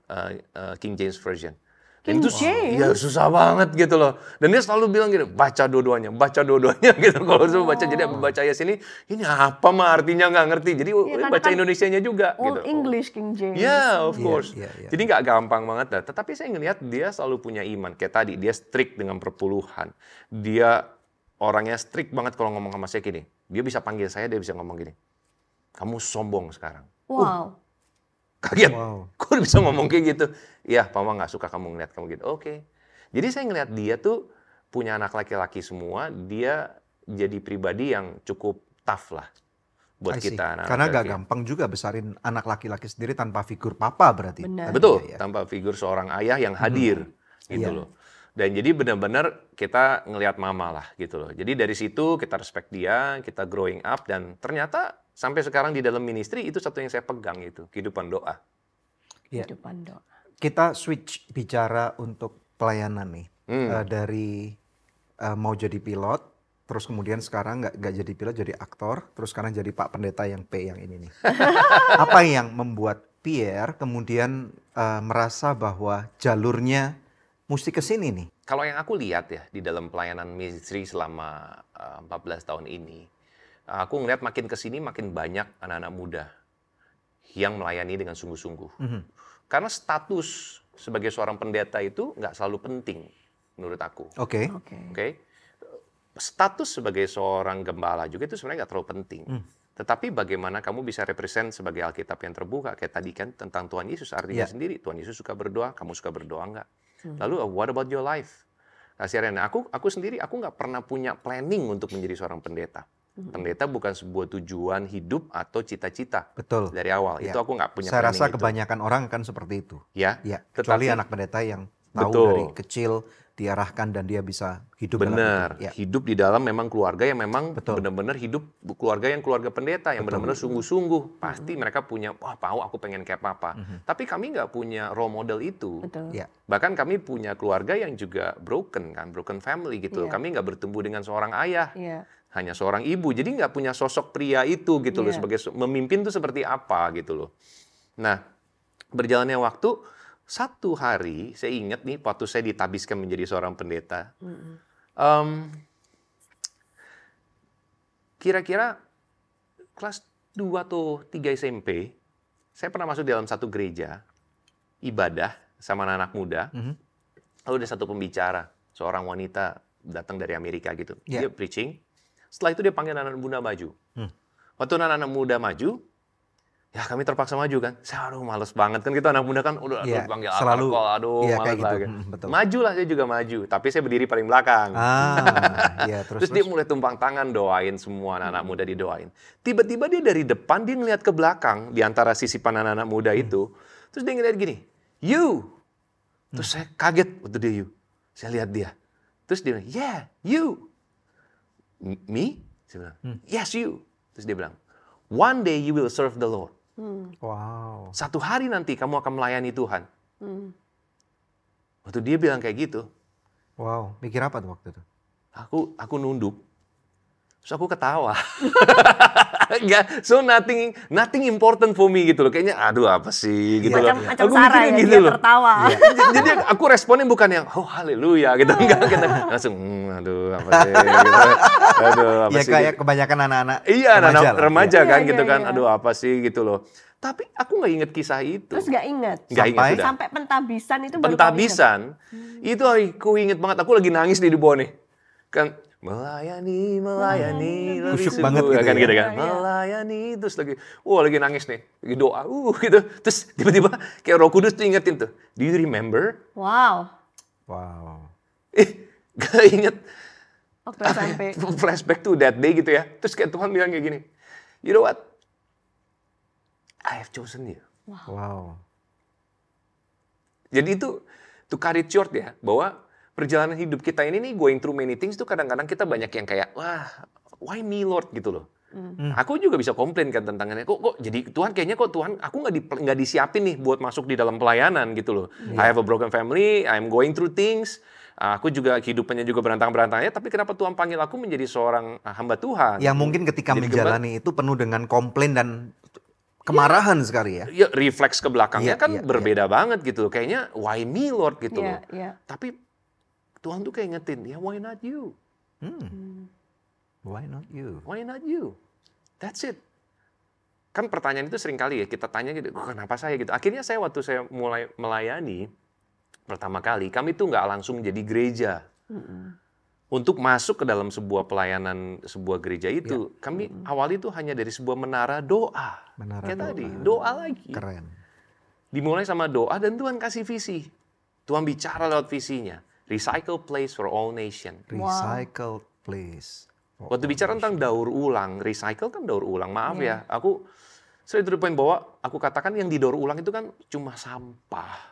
King James Version. Dan itu ya susah banget gitu loh. Dan dia selalu bilang gini, baca dua-duanya gitu. Kalau suruh baca, jadi baca ya sini, ini apa mah artinya nggak ngerti. Jadi baca Indonesianya juga. Old gitu. English King James. Yeah, of course. Jadi nggak gampang banget. Tetapi saya ngelihat dia selalu punya iman. Kayak tadi, dia strict dengan perpuluhan. Dia orangnya strict banget kalau ngomong sama saya gini. Dia bisa panggil saya, dia bisa ngomong gini. Kamu sombong sekarang. Wow. Kaget, kok bisa ngomong kayak gitu? Iya, Mama nggak suka kamu ngeliat kamu gitu. Oke. Jadi saya ngeliat dia tuh punya anak laki-laki semua, dia jadi pribadi yang cukup tough lah buat kita. Karena nggak gampang juga besarin anak laki-laki sendiri tanpa figur papa berarti. Betul, tanpa figur seorang ayah yang hadir gitu loh. Dan jadi benar-benar kita ngelihat mama lah gitu loh. Jadi dari situ kita respect dia, kita growing up, dan ternyata sampai sekarang di dalam ministry itu satu yang saya pegang itu, kehidupan doa. Kehidupan doa. Kita switch bicara untuk pelayanan nih. Dari mau jadi pilot, terus kemudian sekarang nggak jadi pilot, jadi aktor, terus sekarang jadi Pak Pendeta yang P yang ini nih. Apa yang membuat Pierre kemudian merasa bahwa jalurnya mesti ke sini nih? Kalau yang aku lihat ya di dalam pelayanan ministry selama 14 tahun ini, aku ngeliat makin ke sini makin banyak anak-anak muda yang melayani dengan sungguh-sungguh. Karena status sebagai seorang pendeta itu nggak selalu penting menurut aku. Oke. Status sebagai seorang gembala juga itu sebenarnya nggak terlalu penting. Tetapi bagaimana kamu bisa represent sebagai Alkitab yang terbuka. Kayak tadi kan tentang Tuhan Yesus artinya sendiri. Tuhan Yesus suka berdoa, kamu suka berdoa nggak? Lalu what about your life? Kasihannya aku sendiri aku nggak pernah punya planning untuk menjadi seorang pendeta. Pendeta bukan sebuah tujuan hidup atau cita-cita. Betul. Dari awal. Itu aku nggak punya Saya planning rasa itu. kebanyakan orang kan seperti itu. Ya. Kecuali anak pendeta yang tahu dari kecil diarahkan dan dia bisa hidup dalam itu. Hidup di dalam memang keluarga yang memang benar-benar hidup keluarga pendeta yang benar-benar sungguh-sungguh. Pasti mereka punya, mau aku pengen kayak papa. Tapi kami nggak punya role model itu. Bahkan kami punya keluarga yang juga broken family gitu. Kami nggak bertumbuh dengan seorang ayah. Hanya seorang ibu, jadi nggak punya sosok pria itu gitu loh, sebagai memimpin itu seperti apa gitu loh. Nah, berjalannya waktu, satu hari saya ingat nih waktu saya ditabiskan menjadi seorang pendeta, kira-kira kelas 2 atau 3 SMP, saya pernah masuk dalam satu gereja, ibadah sama anak-anak muda, lalu ada satu pembicara, seorang wanita datang dari Amerika gitu, dia preaching. Setelah itu dia panggil anak-anak muda maju. Waktu anak-anak muda maju, ya kami terpaksa maju kan. Saya males banget kan, kita anak muda kan udah panggil selalu alkohol, males gitu. lah. Majulah saya juga maju, tapi saya berdiri paling belakang. Terus dia mulai tumpang tangan doain semua anak-anak muda didoain. Tiba-tiba dia dari depan dia ngeliat ke belakang di antara sisipan anak-anak muda itu. Terus dia ngeliat gini, "You." Terus saya kaget waktu dia "you." Saya lihat dia. Terus dia bilang, "Yeah, you." Me? Saya bilang, "Yes, you." Terus dia bilang, "One day you will serve the Lord." Wow. Satu hari nanti kamu akan melayani Tuhan. Waktu dia bilang kayak gitu. Wow, mikir apa tuh waktu itu? Aku nunduk. Terus aku ketawa. So nothing important for me gitu loh. Kayaknya aduh apa sih gitu loh. Macam Sarah ya, dia tertawa. Jadi aku responnya bukan yang haleluya gitu. Enggak. Langsung aduh apa sih gitu. Aduh, apa Ya sih kayak gitu. kebanyakan anak-anak Iya, anak lah. remaja Iya, kan iya, gitu kan. iya. Aduh, apa sih gitu loh. Tapi aku nggak inget kisah itu. Terus nggak ingat? Nggak ingat Sampai? udah. Sampai pentabisan itu baru kau ingat? Pentabisan itu aku inget banget. Aku lagi nangis di bawah nih. Kan melayani lebih Kusyuk sungguh, banget gitu kan ya. gitu kan. Iya. Melayani terus lagi nangis nih, lagi doa gitu. Terus tiba-tiba kayak Roh Kudus tuh ingetin tuh. Do you remember? Wow. Wow. Gak inget. Waktu SMP. Flashback to that day gitu ya. Terus kayak Tuhan bilang kayak gini. You know what? I have chosen you. Wow. Jadi itu to cut it short ya, bahwa perjalanan hidup kita ini nih going through many things tuh kadang-kadang kita banyak yang kayak, wah, why me Lord gitu loh. Aku juga bisa komplain kan tentangnya, kok jadi Tuhan kayaknya Tuhan aku nggak disiapin nih buat masuk di dalam pelayanan gitu loh. I have a broken family, I'm going through things. Aku juga kehidupannya juga berantang-berantangnya, tapi kenapa Tuhan panggil aku menjadi seorang hamba Tuhan? Yang mungkin ketika Jadi menjalani itu penuh dengan komplain dan kemarahan sekali ya. ya refleks ke belakangnya Iya, kan iya, berbeda banget gitu. Kayaknya why me Lord gitu Iya, loh. iya. Tapi Tuhan tuh kayak ngetin, ya why not you? Why not you? Why not you? That's it. Kan pertanyaan itu sering kali ya kita tanya gitu, kenapa saya gitu. Akhirnya waktu saya mulai melayani pertama kali, kami tuh nggak langsung jadi gereja. Untuk masuk ke dalam sebuah pelayanan sebuah gereja itu, kami awali tuh hanya dari sebuah menara doa. Menara Kayak doa. tadi, doa lagi. Keren. Dimulai sama doa dan Tuhan kasih visi. Tuhan bicara lewat visinya. Recycle place for all nation. Recycled place. Waktu bicara tentang daur ulang, recycle kan daur ulang. Maaf ya, aku sering to the point bahwa aku katakan yang didaur ulang itu kan cuma sampah.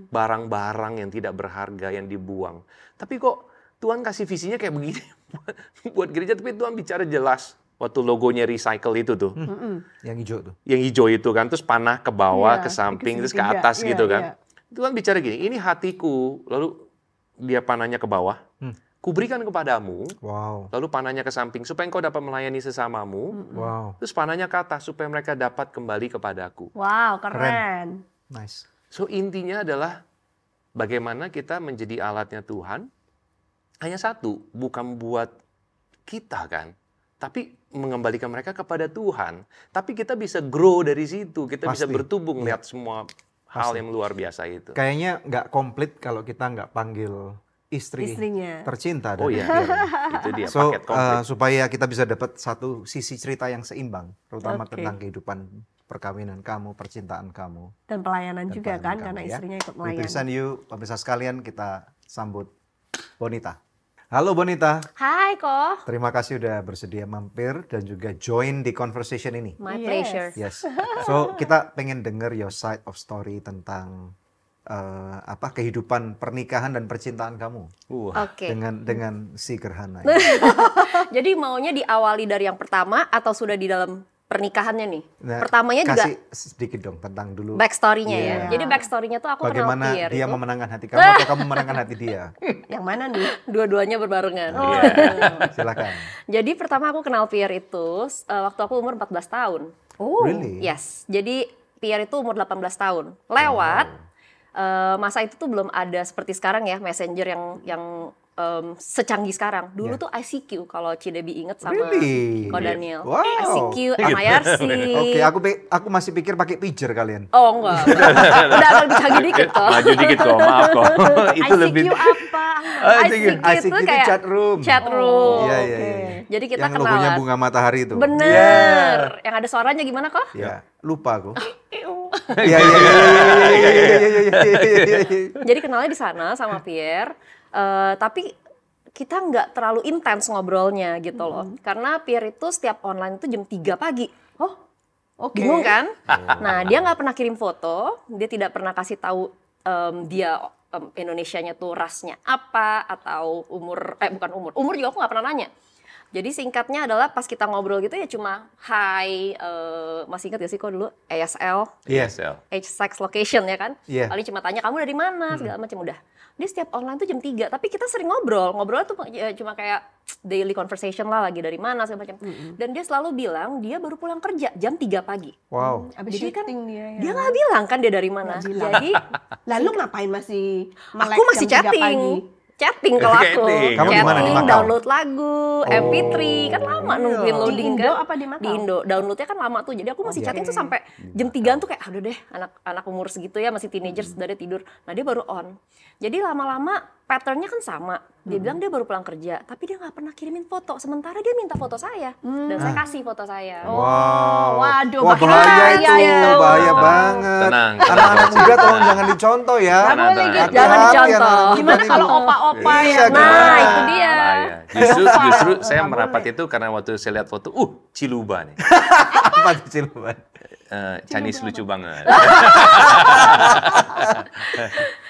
Barang-barang yang tidak berharga yang dibuang. Tapi kok Tuhan kasih visinya kayak begini buat gereja, tapi Tuhan bicara jelas. Waktu logonya recycle itu tuh. Yang hijau tuh. Yang hijau itu kan, terus panah ke bawah, Iya, ke samping, terus ke segitiga. atas Iya, gitu kan. iya. Tuhan bicara gini, ini hatiku, lalu dia panahnya ke bawah, kuberikan kepadamu, Wow. lalu panahnya ke samping, supaya engkau dapat melayani sesamamu, Wow. terus panahnya ke atas, supaya mereka dapat kembali kepadaku. Wow, keren. Nice. So intinya adalah bagaimana kita menjadi alatnya Tuhan, hanya satu, bukan buat kita kan, tapi mengembalikan mereka kepada Tuhan. Tapi kita bisa grow dari situ, kita bisa Pasti. bertumbuh melihat semua hal yang luar biasa itu. Kayaknya nggak komplit kalau kita nggak panggil Istrinya. tercinta. Oh dan iya, itu dia So, paket komplit. supaya kita bisa dapat satu sisi cerita yang seimbang, terutama Oke. tentang kehidupan perkawinan kamu, percintaan kamu. Dan pelayanan dan juga pelayanan kan, kamu, karena ya. istrinya ikut We melayani. present you, pemirsa sekalian, kita sambut Bonita. Halo Bonita, Hai Ko, terima kasih udah bersedia mampir dan juga join di conversation ini. my Yes. pleasure. Yes. So kita pengen denger your side of story tentang kehidupan pernikahan dan percintaan kamu Oke, dengan si Gerhana. jadi maunya diawali dari yang pertama atau sudah di dalam pernikahannya nih? Nah, Pertamanya juga kasih sedikit dong tentang dulu backstory-nya Iya. ya. Jadi backstory-nya tuh aku kenal bagaimana Pierre dia itu. memenangkan hati kamu atau kamu memenangkan hati dia. Yang mana nih? Dua-duanya berbarengan. Oh. Silakan. Jadi pertama aku kenal Pierre itu waktu aku umur 14 tahun. Oh, Really? Yes, jadi Pierre itu umur 18 tahun. Lewat masa itu tuh belum ada seperti sekarang ya, messenger yang secanggih sekarang. Dulu tuh ICQ kalau Cidebi inget sama Really? Ko Daniel. Wow. ICQ, MIRC. Oke, aku masih pikir pakai pager kalian. Oh enggak. Udah lebih canggih dikit kok. Maju dikit kok, maaf kok. Itu ICQ lebih apa? ICQ ICQ itu itu kayak chat room. Chat room. Iya, oke. iya, iya. Jadi kita yang logonya kenalan. bunga matahari itu. Bener. Yang ada suaranya gimana kok? Ya, lupa aku. Iya, iya, iya. Jadi kenalnya di sana sama Pierre. Tapi kita nggak terlalu intens ngobrolnya gitu loh. Karena Pierre itu setiap online itu jam 3 pagi. Oh, oke. Bingung kan? Nah, dia nggak pernah kirim foto, dia tidak pernah kasih tahu dia Indonesianya tuh rasnya apa atau bukan umur juga aku nggak pernah nanya. Jadi singkatnya adalah pas kita ngobrol gitu ya cuma hi, masih ingat gak sih kok dulu ASL, Yes. age, sex, location ya kan? Iya. Paling cuma tanya kamu dari mana segala macam udah. Dia setiap online tuh jam 3, tapi kita sering ngobrolnya tuh cuma kayak daily conversation lah, lagi dari mana segala macam. Dan dia selalu bilang dia baru pulang kerja jam 3 pagi. Wow. Abis Jadi kan syuting dia ya. Dia nggak bilang kan dia dari mana. Nggak bilang. Jadi Lalu ngapain masih melek aku masih jam 3 chatting. pagi? chatting kalau aku. Chatting. Kamu di mana? Di Macau? Download lagu, MP3, kan lama nungguin Di loading Indo kan. apa di Macau? Di Indo, downloadnya kan lama tuh. Jadi aku masih chatting tuh sampai jam 3 tuh kayak aduh deh, anak umur segitu ya masih teenagers udah tidur. Nah, dia baru on. Jadi lama-lama patternnya kan sama. Dia bilang dia baru pulang kerja, tapi dia nggak pernah kirimin foto. Sementara dia minta foto saya dan saya kasih foto saya. Wow. Waduh, Wah, makin bahaya bahaya itu, itu. bahaya banget. Tenang, Anak-anak tenang. muda tolong jangan dicontoh ya. Tenang, tenang. Hati-hati Jangan dicontoh. anak-anak Gimana muda kalau ini. opa-opa Iya, yang gimana? Nah, itu dia. Bahaya. Justru saya merapat itu karena waktu saya lihat foto, Ciluba nih. Apa tuh Ciluban? Chinese lucu banget.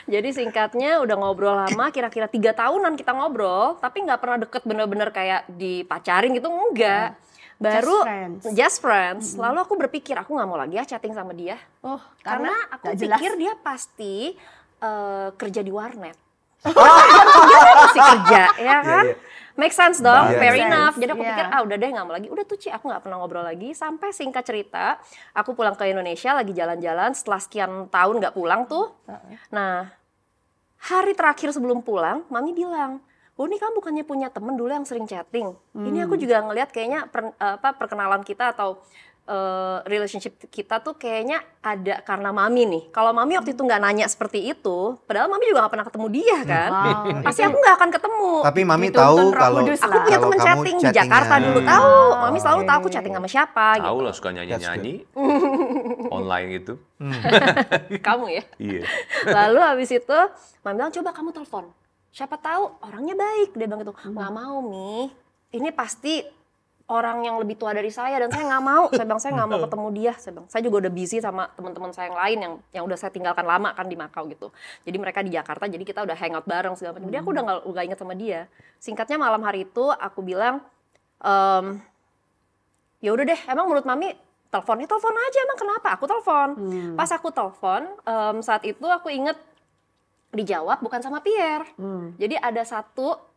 Jadi singkatnya udah ngobrol lama, kira-kira 3 tahunan kita ngobrol, tapi nggak pernah deket bener-bener kayak dipacarin gitu, enggak. Baru just friends. Lalu aku berpikir aku nggak mau lagi ya chatting sama dia. Oh, Karena aku nggak jelas. pikir dia pasti kerja di warnet. Dia kan masih kerja, ya kan? Iya. Make sense dong, Iya, fair iya. enough. Jadi aku Iya. pikir, udah deh nggak mau lagi. Udah tuh Ci, aku nggak pernah ngobrol lagi. Sampai singkat cerita, aku pulang ke Indonesia lagi jalan-jalan setelah sekian tahun nggak pulang tuh. Nah, hari terakhir sebelum pulang, Mami bilang, oh ini kamu bukannya punya temen dulu yang sering chatting. Ini aku juga ngelihat kayaknya perkenalan kita atau relationship kita tuh kayaknya ada karena Mami nih. Kalau Mami waktu itu nggak nanya seperti itu, padahal Mami juga nggak pernah ketemu dia kan. Wow, Pasti aku nggak akan ketemu. Tapi Mami Dituntun tahu Roh kalau Kudus Aku lah. punya kalau temen kamu chatting di chattingnya- Jakarta dulu tahu. Mami selalu tahu aku chatting sama siapa Tahu gitu. lah suka nyanyi-nyanyi. Online gitu. Kamu ya. Iya. Lalu habis itu Mami bilang coba kamu telepon. Siapa tahu orangnya baik. Dia bilang gitu. Nggak mau Mi. Ini pasti orang yang lebih tua dari saya dan saya nggak mau. Saya bilang saya nggak mau ketemu dia. Saya bilang saya juga udah busy sama teman-teman saya yang lain yang udah saya tinggalkan lama kan di Macau gitu. Jadi mereka di Jakarta, jadi kita udah hangout bareng segala macam. Jadi aku udah nggak ingat sama dia. Singkatnya malam hari itu aku bilang, ya udah deh. Emang menurut Mami telepon aja emang kenapa? Aku telepon. Pas aku telepon saat itu aku inget dijawab bukan sama Pierre. Jadi ada satu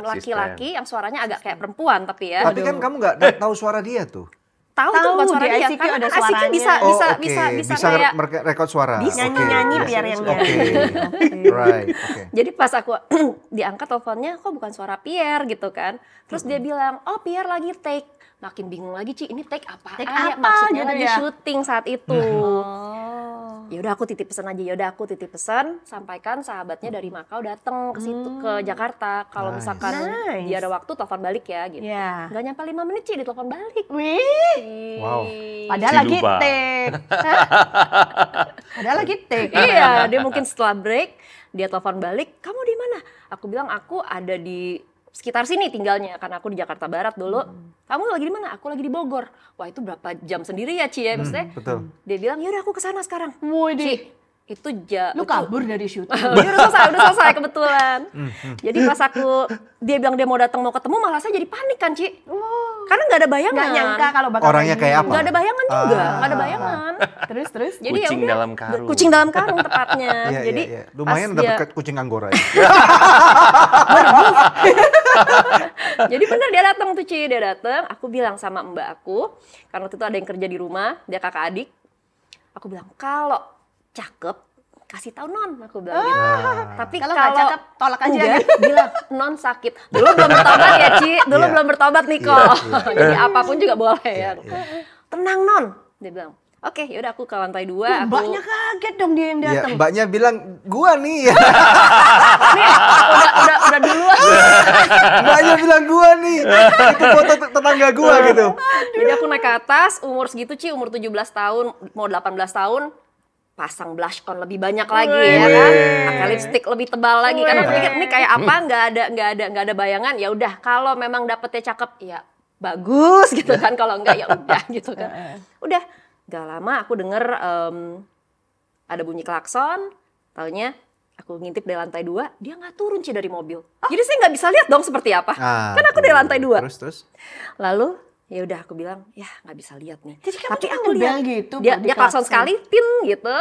laki-laki yang suaranya agak kayak perempuan tapi ya. Tapi kan kamu nggak tahu suara dia tuh. Tahu itu Tahu, bukan suara di dia. ICQ Karena ada kan ICQ suaranya. bisa Oh, bisa oke. bisa kayak rekod suara. Bisa. Oke. Nyanyi-nyanyi Yes, biar yes, yang Oke. nyanyi. Right. Oke. Jadi pas aku diangkat teleponnya kok bukan suara Pierre gitu kan. Terus dia bilang, "Oh, Pierre lagi take." Makin bingung lagi, Ci, ini take apaan Take ya? apa Maksudnya gitu lagi ya? syuting saat itu. Oh. Ya udah aku titip pesan aja. Ya udah aku titip pesan, sampaikan sahabatnya dari Macau datang ke situ ke Jakarta. Kalau Nice. misalkan Nice. dia ada waktu telepon balik ya gitu. Ya. Nggak nyampe 5 menit Ci ditelepon balik. Wih, Wow. padahal lagi Ciluba. take. Padahal lagi take. Iya, dia mungkin setelah break dia telepon balik, "Kamu di mana?" Aku bilang aku ada di sekitar sini tinggalnya karena aku di Jakarta Barat dulu. "Kamu lagi di mana?" "Aku lagi di Bogor." Wah, itu berapa jam sendiri ya, Ci ya maksudnya. Betul. Dia bilang, "Yaudah aku kesana sekarang." Wih, Ci, itu lu kabur dari syuting. Dia udah selesai kebetulan. Jadi pas dia bilang dia mau datang mau ketemu, malah saya jadi panik kan, Ci. Karena nggak ada bayangan. Nggak nyangka kalau bakal Orangnya kayak apa? Nggak ada bayangan juga, Ah. nggak ada bayangan. Terus. Jadi ya Kucing udah, dalam karung. Kucing dalam karung tepatnya. Iya, Jadi iya, iya. Lumayan pas dapat dia- kucing anggora ya. Jadi bener dia datang tuh Ci, dia datang. Aku bilang sama mbak aku, karena waktu itu ada yang kerja di rumah, dia kakak adik. Aku bilang kalau cakep kasih tahu non, aku bilang gitu. Tapi Kalau nggak cakep, tolak aja. enggak, bilang non sakit. Dulu belum bertobat ya Ci, dulu Iya. belum bertobat nih kok. Jadi apapun juga boleh ya. Tenang non, dia bilang. Oke, yaudah aku ke lantai 2. Mbaknya kaget dong dia yang Iya, datang. mbaknya bilang, gua nih. udah duluan. Mbaknya bilang gua nih. Itu foto tetangga gua gitu. Jadi aku naik ke atas, umur segitu Ci, umur 17 tahun, mau 18 tahun, pasang blush on lebih banyak lagi ya kan. Pakai lipstick lebih tebal lagi. Karena aku pikir ini kayak apa, nggak ada bayangan. Ya udah, kalau memang dapetnya cakep, ya bagus gitu kan. Kalau enggak ya udah gitu kan. Udah, gak lama aku denger ada bunyi klakson, taunya aku ngintip dari lantai 2, dia nggak turun Ci dari mobil. Jadi saya nggak bisa lihat dong seperti apa. Kan aku dari lantai 2. Terus. Lalu ya udah aku bilang ya nggak bisa lihat nih. Jadi kamu Tapi cuma aku ngebel lihat gitu, dia baru dia klakson diklakson. sekali, tin gitu.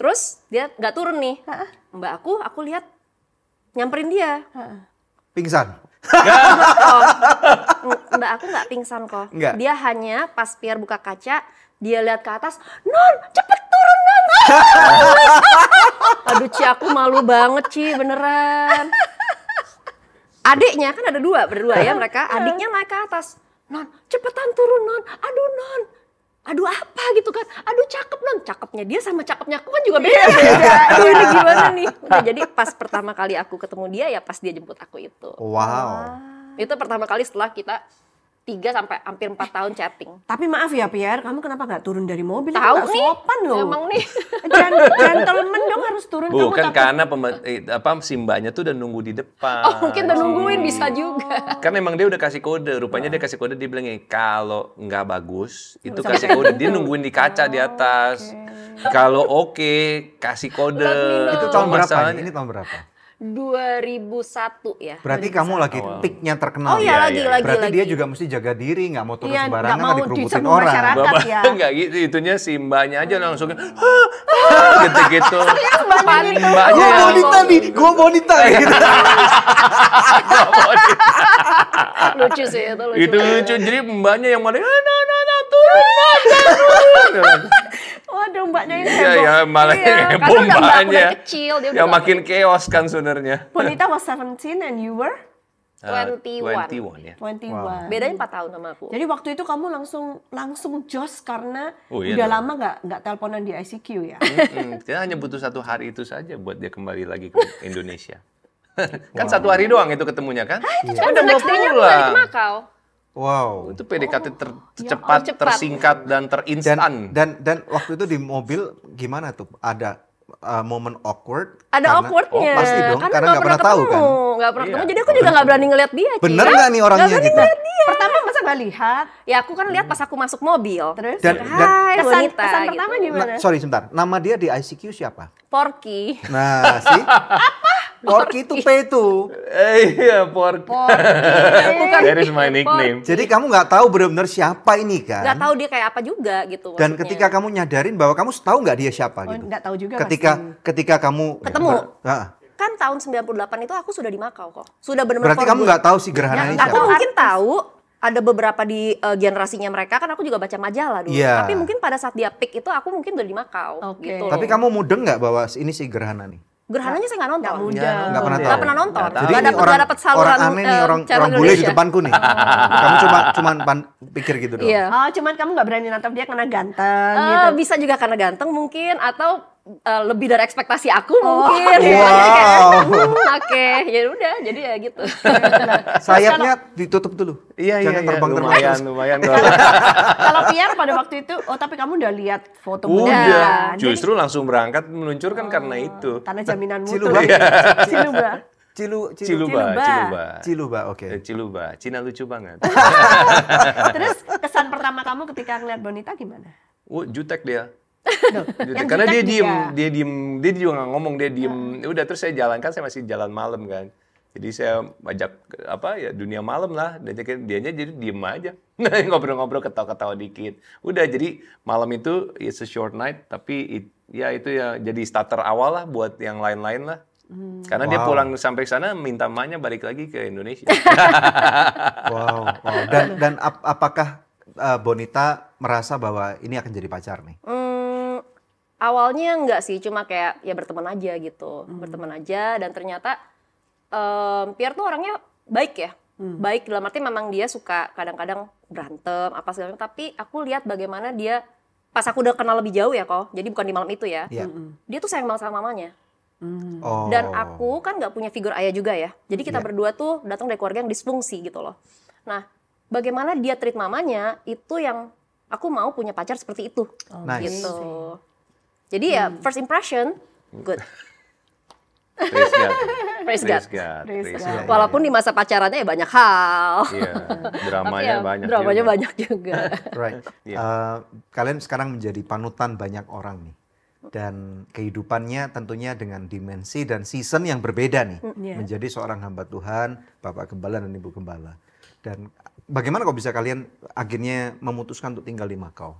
Terus dia nggak turun nih. Mbak aku lihat nyamperin dia. Pingsan. Mbak aku nggak pingsan kok. Nggak. Dia hanya pas Pierre buka kaca, dia lihat ke atas, non cepet turun non. Aduh Ci, aku malu banget Ci, beneran. Adiknya kan ada berdua ya mereka. Adiknya naik ke atas. Non, cepetan turun non. Aduh non. Aduh apa gitu kan. Aduh cakep non. Cakepnya dia sama cakepnya aku kan juga beda. Aduh ini gimana nih. Udah, jadi pas pertama kali aku ketemu dia ya pas dia jemput aku itu. Wow. Itu pertama kali setelah kita 3 sampai hampir 4 tahun chatting. Tapi maaf ya Pierre, kamu kenapa nggak turun dari mobil? Tahu Nggak nih. sopan loh. Emang nih. Gentleman dong harus turun. Bukan kamu karena si mbaknya tuh udah nunggu di depan. Oh mungkin udah nungguin bisa juga. Kan emang dia udah kasih kode, rupanya dia kasih kode, dia bilang kalau nggak bagus itu kasih kode, dia nungguin di kaca di atas. Kalau oke, kasih kode. Itu tahun berapa? Masalahnya- Ini tahun berapa? 2001 ya. Berarti kamu lagi peaknya terkenal. Oh iya, ya? lagi. Berarti dia juga mesti jaga diri, nggak mau turun Iya, sembarangan, nggak mau nggak dikerumutin diserbu orang. masyarakat. Bapak ya. enggak gitu, itunya si mbaknya aja langsung gitu-gitu. Panik. Mbaknya yang Gua bonita gitu. Lucu sih itu lucu. itu lucu, jadi mbaknya yang mana turun. Waduh mbaknya ini Iya heboh. ya, malah Iya, yang karena heboh udah mbak aku mbaknya. dari kecil, dia udah Yang mbak makin chaos kan sebenarnya. Bonita was 17 and you were 21. 21 ya. 21. Bedanya 4 tahun sama aku. Jadi waktu itu kamu langsung jos karena Oh, iya udah dong. lama nggak teleponan di ICQ ya. Dia hanya butuh 1 hari itu saja buat dia kembali lagi ke Indonesia. Kan 1 hari doang itu ketemunya kan? Kan Udah mau next day-nya aku balik ke pulang. Makau. Wow. Itu PDKT cepat. cepat, tersingkat dan terinstan. Dan waktu itu di mobil gimana tuh? Ada momen awkward? Ada Karena- awkwardnya. Oh, pasti dong, karena nggak pernah tahu kan. Nggak pernah ketemu, Iya. jadi aku juga nggak berani ngeliat dia. Ci. Bener nggak nih orangnya gitu? Pertama masa nggak lihat? Ya aku kan lihat pas aku masuk mobil. Terus Hai kesan wanita. kesan gitu. pertama gimana? Sorry sebentar, nama dia di ICQ siapa? Porky. Nah, sih. Porky itu P itu. Iya, Porky. Bukan That is my nickname. Jadi kamu nggak tahu benar-benar siapa ini kan? nggak tahu dia kayak apa juga gitu. Dan maksudnya. ketika kamu nyadarin bahwa kamu tahu nggak dia siapa Oh, gitu? nggak tahu juga Ketika kamu Ketemu. Nah, kan tahun 98 itu aku sudah di Makau kok. Sudah benar-benar. berarti for kamu good. nggak tahu si Gerhana ini Aku siapa? mungkin tahu ada beberapa di generasinya mereka kan aku juga baca majalah dulu. Iya. Tapi mungkin pada saat dia peak itu aku mungkin udah di Makau Oke. gitu. Tapi kamu mudeng nggak bahwa ini si Gerhana nih? Gerhananya saya nggak nonton. Nggak mudah. Nggak pernah tahu. Nggak pernah nonton. Nggak tahu. Jadi Nggak ini dapet, nggak dapet saluran orang aneh nih, orang channel bule di Indonesia. depanku nih. Kamu cuman pikir gitu doang. Iya. Oh, cuman kamu nggak berani nonton dia karena ganteng Eh, gitu. bisa juga karena ganteng mungkin atau lebih dari ekspektasi aku Oh, mungkin. wow. Oke, ya udah jadi ya gitu. Sayapnya ditutup dulu. Iya, Jangan terbang-terbang lumayan, terus. lumayan. Kalau Pierre pada waktu itu, oh tapi kamu udah lihat foto Udah, Bonita. justru langsung berangkat meluncur kan karena itu. Tanah jaminan mutu. Ciluba. Ciluba. Ciluba. Ciluba, oke. Ciluba, Cina lucu banget. Terus kesan pertama kamu ketika ngeliat Bonita gimana? Jutek dia. Loh, Jutek. yang Karena jutek dia diem, dia juga nggak ngomong, dia diem. Udah terus saya jalan kan, saya masih jalan malam kan. Jadi saya ajak dunia malam lah. Dan dianya jadi diem aja, ngobrol-ngobrol, ketawa-ketawa dikit. Udah jadi malam itu it's a short night, tapi itu ya jadi starter awal lah buat yang lain-lain lah. Karena dia Wow. pulang sampai sana minta emaknya balik lagi ke Indonesia. Wow. Dan apakah Bonita merasa bahwa ini akan jadi pacar nih? Awalnya enggak sih, cuma kayak ya berteman aja gitu, berteman aja dan ternyata Pierre tuh orangnya baik ya, baik dalam arti memang dia suka kadang-kadang berantem apa segala macam, tapi aku lihat bagaimana dia pas aku udah kenal lebih jauh ya kok, jadi bukan di malam itu ya, Iya. dia tuh sayang banget sama mamanya. Oh. Dan aku kan nggak punya figur ayah juga ya. Jadi kita Iya. berdua tuh datang dari keluarga yang disfungsi gitu loh. Nah, bagaimana dia treat mamanya itu yang aku mau punya pacar seperti itu. Nice. Gitu. Jadi ya first impression good. Praise God. Praise God. Praise Praise God. God. Walaupun di masa pacarannya ya banyak hal. Iya, Tapi dramanya ya, banyak. dramanya juga. banyak juga. Right. Iya. Kalian sekarang menjadi panutan banyak orang nih. Dan kehidupannya tentunya dengan dimensi dan season yang berbeda nih. Iya. Menjadi seorang hamba Tuhan, Bapak Gembala dan Ibu Gembala. Dan bagaimana kok bisa kalian akhirnya memutuskan untuk tinggal di Makau?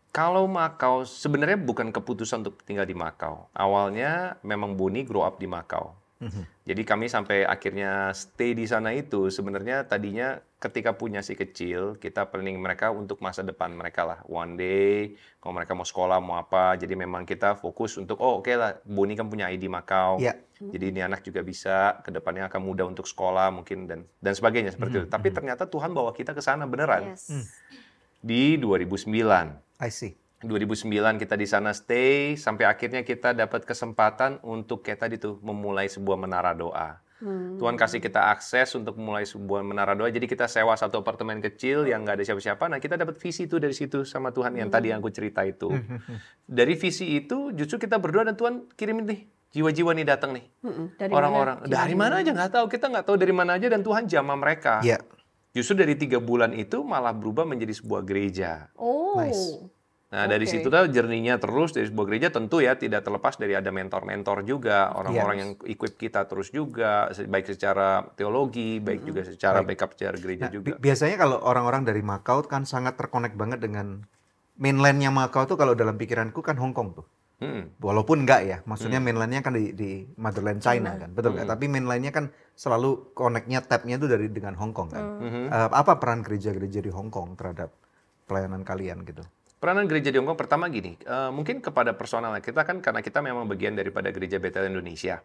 Kalau Makau sebenarnya bukan keputusan untuk tinggal di Makau. Awalnya memang Boni grow up di Makau. Jadi kami sampai akhirnya stay di sana itu sebenarnya tadinya ketika punya si kecil, kita planning mereka untuk masa depan mereka lah. One day, kalau mereka mau sekolah, mau apa. Jadi memang kita fokus untuk, oke lah, Boni kan punya ID Makau. Iya. Jadi ini anak juga bisa, kedepannya akan mudah untuk sekolah mungkin dan sebagainya seperti itu. Tapi ternyata Tuhan bawa kita ke sana beneran. Yes. Di 2009. I see. 2009 kita di sana stay sampai akhirnya kita dapat kesempatan untuk kayak tadi tuh memulai sebuah menara doa. Tuhan kasih kita akses untuk memulai sebuah menara doa. Jadi kita sewa satu apartemen kecil yang nggak ada siapa-siapa. Nah kita dapat visi itu dari situ sama Tuhan yang tadi yang aku cerita itu. Dari visi itu justru kita berdoa dan Tuhan kirimin nih jiwa-jiwa nih datang nih. Dari Orang-orang mana? dari mana aja nggak tahu, kita nggak tahu dari mana aja dan Tuhan jamah mereka. Iya. Justru dari 3 bulan itu malah berubah menjadi sebuah gereja. Oh. Nice. Nah, dari Oke. situ lah journey-nya terus dari sebuah gereja tentu ya tidak terlepas dari ada mentor-mentor juga, orang-orang yang equip kita terus juga, baik secara teologi, baik juga secara backup secara gereja Nah, juga. biasanya kalau orang-orang dari Makau kan sangat terkonek banget dengan mainlandnya Makau tuh kalau dalam pikiranku kan Hong Kong tuh. Walaupun enggak ya, maksudnya mainlandnya kan di motherland China kan, betul nggak? Tapi mainlandnya kan selalu connect-nya, tap-nya tuh dengan Hong Kong kan. Apa peran gereja-gereja di Hong Kong terhadap pelayanan kalian gitu? Peranan gereja di Hong Kong pertama gini, mungkin kepada personal kita kan karena kita memang bagian daripada gereja Bethel Indonesia.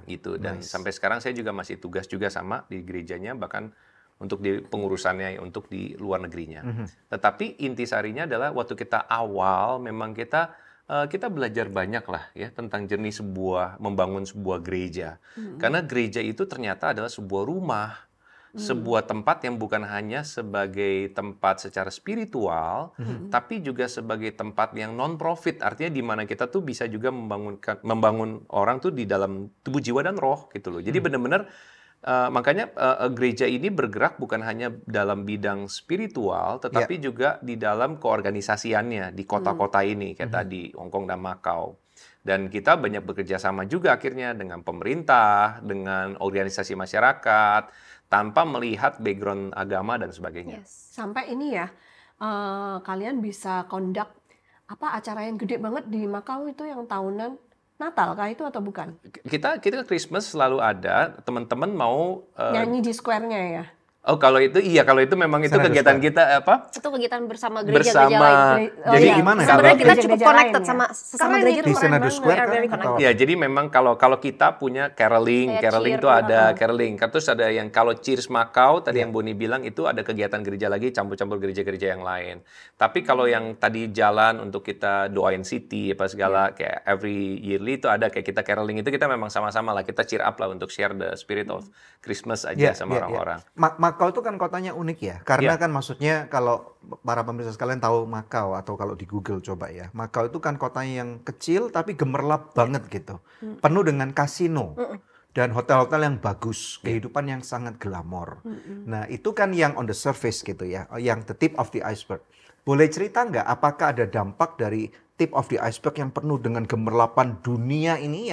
Gitu. Dan sampai sekarang saya juga masih tugas juga sama di gerejanya, bahkan untuk di pengurusannya, untuk di luar negerinya. Tetapi intisarinya adalah waktu kita awal memang kita belajar banyak lah ya tentang jernih membangun sebuah gereja. Karena gereja itu ternyata adalah sebuah rumah. Sebuah tempat yang bukan hanya sebagai tempat secara spiritual, tapi juga sebagai tempat yang non-profit. Artinya di mana kita tuh bisa juga membangun orang tuh di dalam tubuh, jiwa, dan roh gitu loh. Jadi benar-benar makanya gereja ini bergerak bukan hanya dalam bidang spiritual, tetapi juga di dalam keorganisasiannya di kota-kota ini, kayak tadi Hong Kong dan Makau. Dan kita banyak bekerja sama juga akhirnya dengan pemerintah, dengan organisasi masyarakat, tanpa melihat background agama dan sebagainya. Sampai ini ya, kalian bisa conduct acara yang gede banget di Makau itu yang tahunan Natal kah itu atau bukan? Kita Christmas selalu ada, teman-teman mau Nyanyi di square-nya ya? Oh, kalau itu iya, kalau itu memang itu Sana kegiatan Square. kita apa? Itu kegiatan bersama gereja-gereja Bersama. lain. Jadi gimana ya? Sebenarnya Kalau kita gereja-gereja cukup lain connected ya? sama sesama Keren gereja itu, tuh Di keren Senado banget. Square We are kan? very connected. Ya, jadi memang kalau kita punya caroling Kayak itu cheer, ada caroling. Terus ada yang kalau Cheers Makau tadi yang Boni bilang itu ada kegiatan gereja lagi campur-campur gereja-gereja yang lain. Tapi kalau yang tadi jalan untuk kita doain city apa segala kayak every yearly itu ada kayak kita caroling itu kita memang sama-sama lah kita cheer up lah untuk share the spirit of Christmas aja sama orang-orang. Makau itu kan kotanya unik ya, karena kan maksudnya kalau para pemirsa sekalian tahu Makau atau kalau di Google coba ya, Makau itu kan kotanya yang kecil tapi gemerlap banget gitu, penuh dengan kasino dan hotel-hotel yang bagus, kehidupan yang sangat glamor. Nah itu kan yang on the surface gitu ya, yang the tip of the iceberg. Boleh cerita nggak apakah ada dampak dari tip of the iceberg yang penuh dengan gemerlapan dunia ini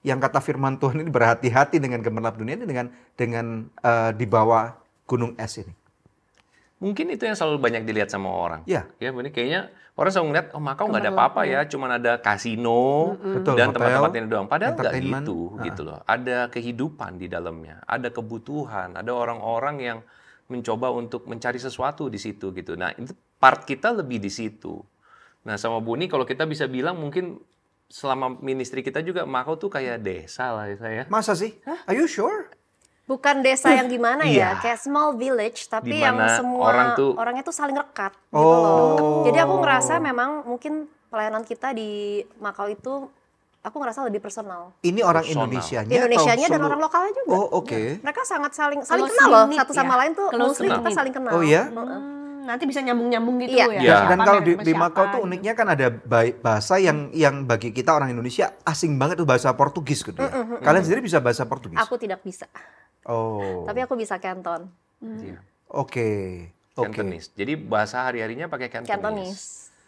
yang kata firman Tuhan ini berhati-hati dengan gemerlap dunia ini dengan di bawah gunung es ini? Mungkin itu yang selalu banyak dilihat sama orang. Iya. Ya, Boni, kayaknya orang selalu ngeliat, oh Makau nggak ada apa-apa ya, cuman ada kasino Betul, dan hotel, tempat-tempat ini doang. Padahal nggak entertainment. gitu loh. Ada kehidupan di dalamnya, ada kebutuhan, ada orang-orang yang mencoba untuk mencari sesuatu di situ gitu. Nah, itu part kita lebih di situ. Nah, sama Boni kalau kita bisa bilang mungkin selama ministry kita juga Makau tuh kayak desa lah ya saya. Masa sih? Are you sure? Bukan desa yang gimana Iya. ya, kayak small village, tapi Di yang mana semua orang orangnya tuh saling rekat gitu Oh. loh. Jadi aku ngerasa memang mungkin pelayanan kita di Makau itu, aku ngerasa lebih personal. Ini orang Personal. Indonesianya Indonesianya atau dan orang lokalnya juga. Oh, oke. Mereka sangat saling Close kenal loh, knit satu sama ya. lain tuh Close mostly kita knit. saling kenal. Oh iya? Nanti bisa nyambung-nyambung gitu Iya. ya? Iya. Dan Siapa kalau sama di siapa Makau tuh gitu. uniknya kan ada bahasa yang bagi kita orang Indonesia asing banget tuh bahasa Portugis gitu ya. Kalian sendiri bisa bahasa Portugis? Aku tidak bisa, Oh. tapi aku bisa Canton. Iya. Oke. Oke. Cantonese. Jadi bahasa hari-harinya pakai Cantonese. Cantonese.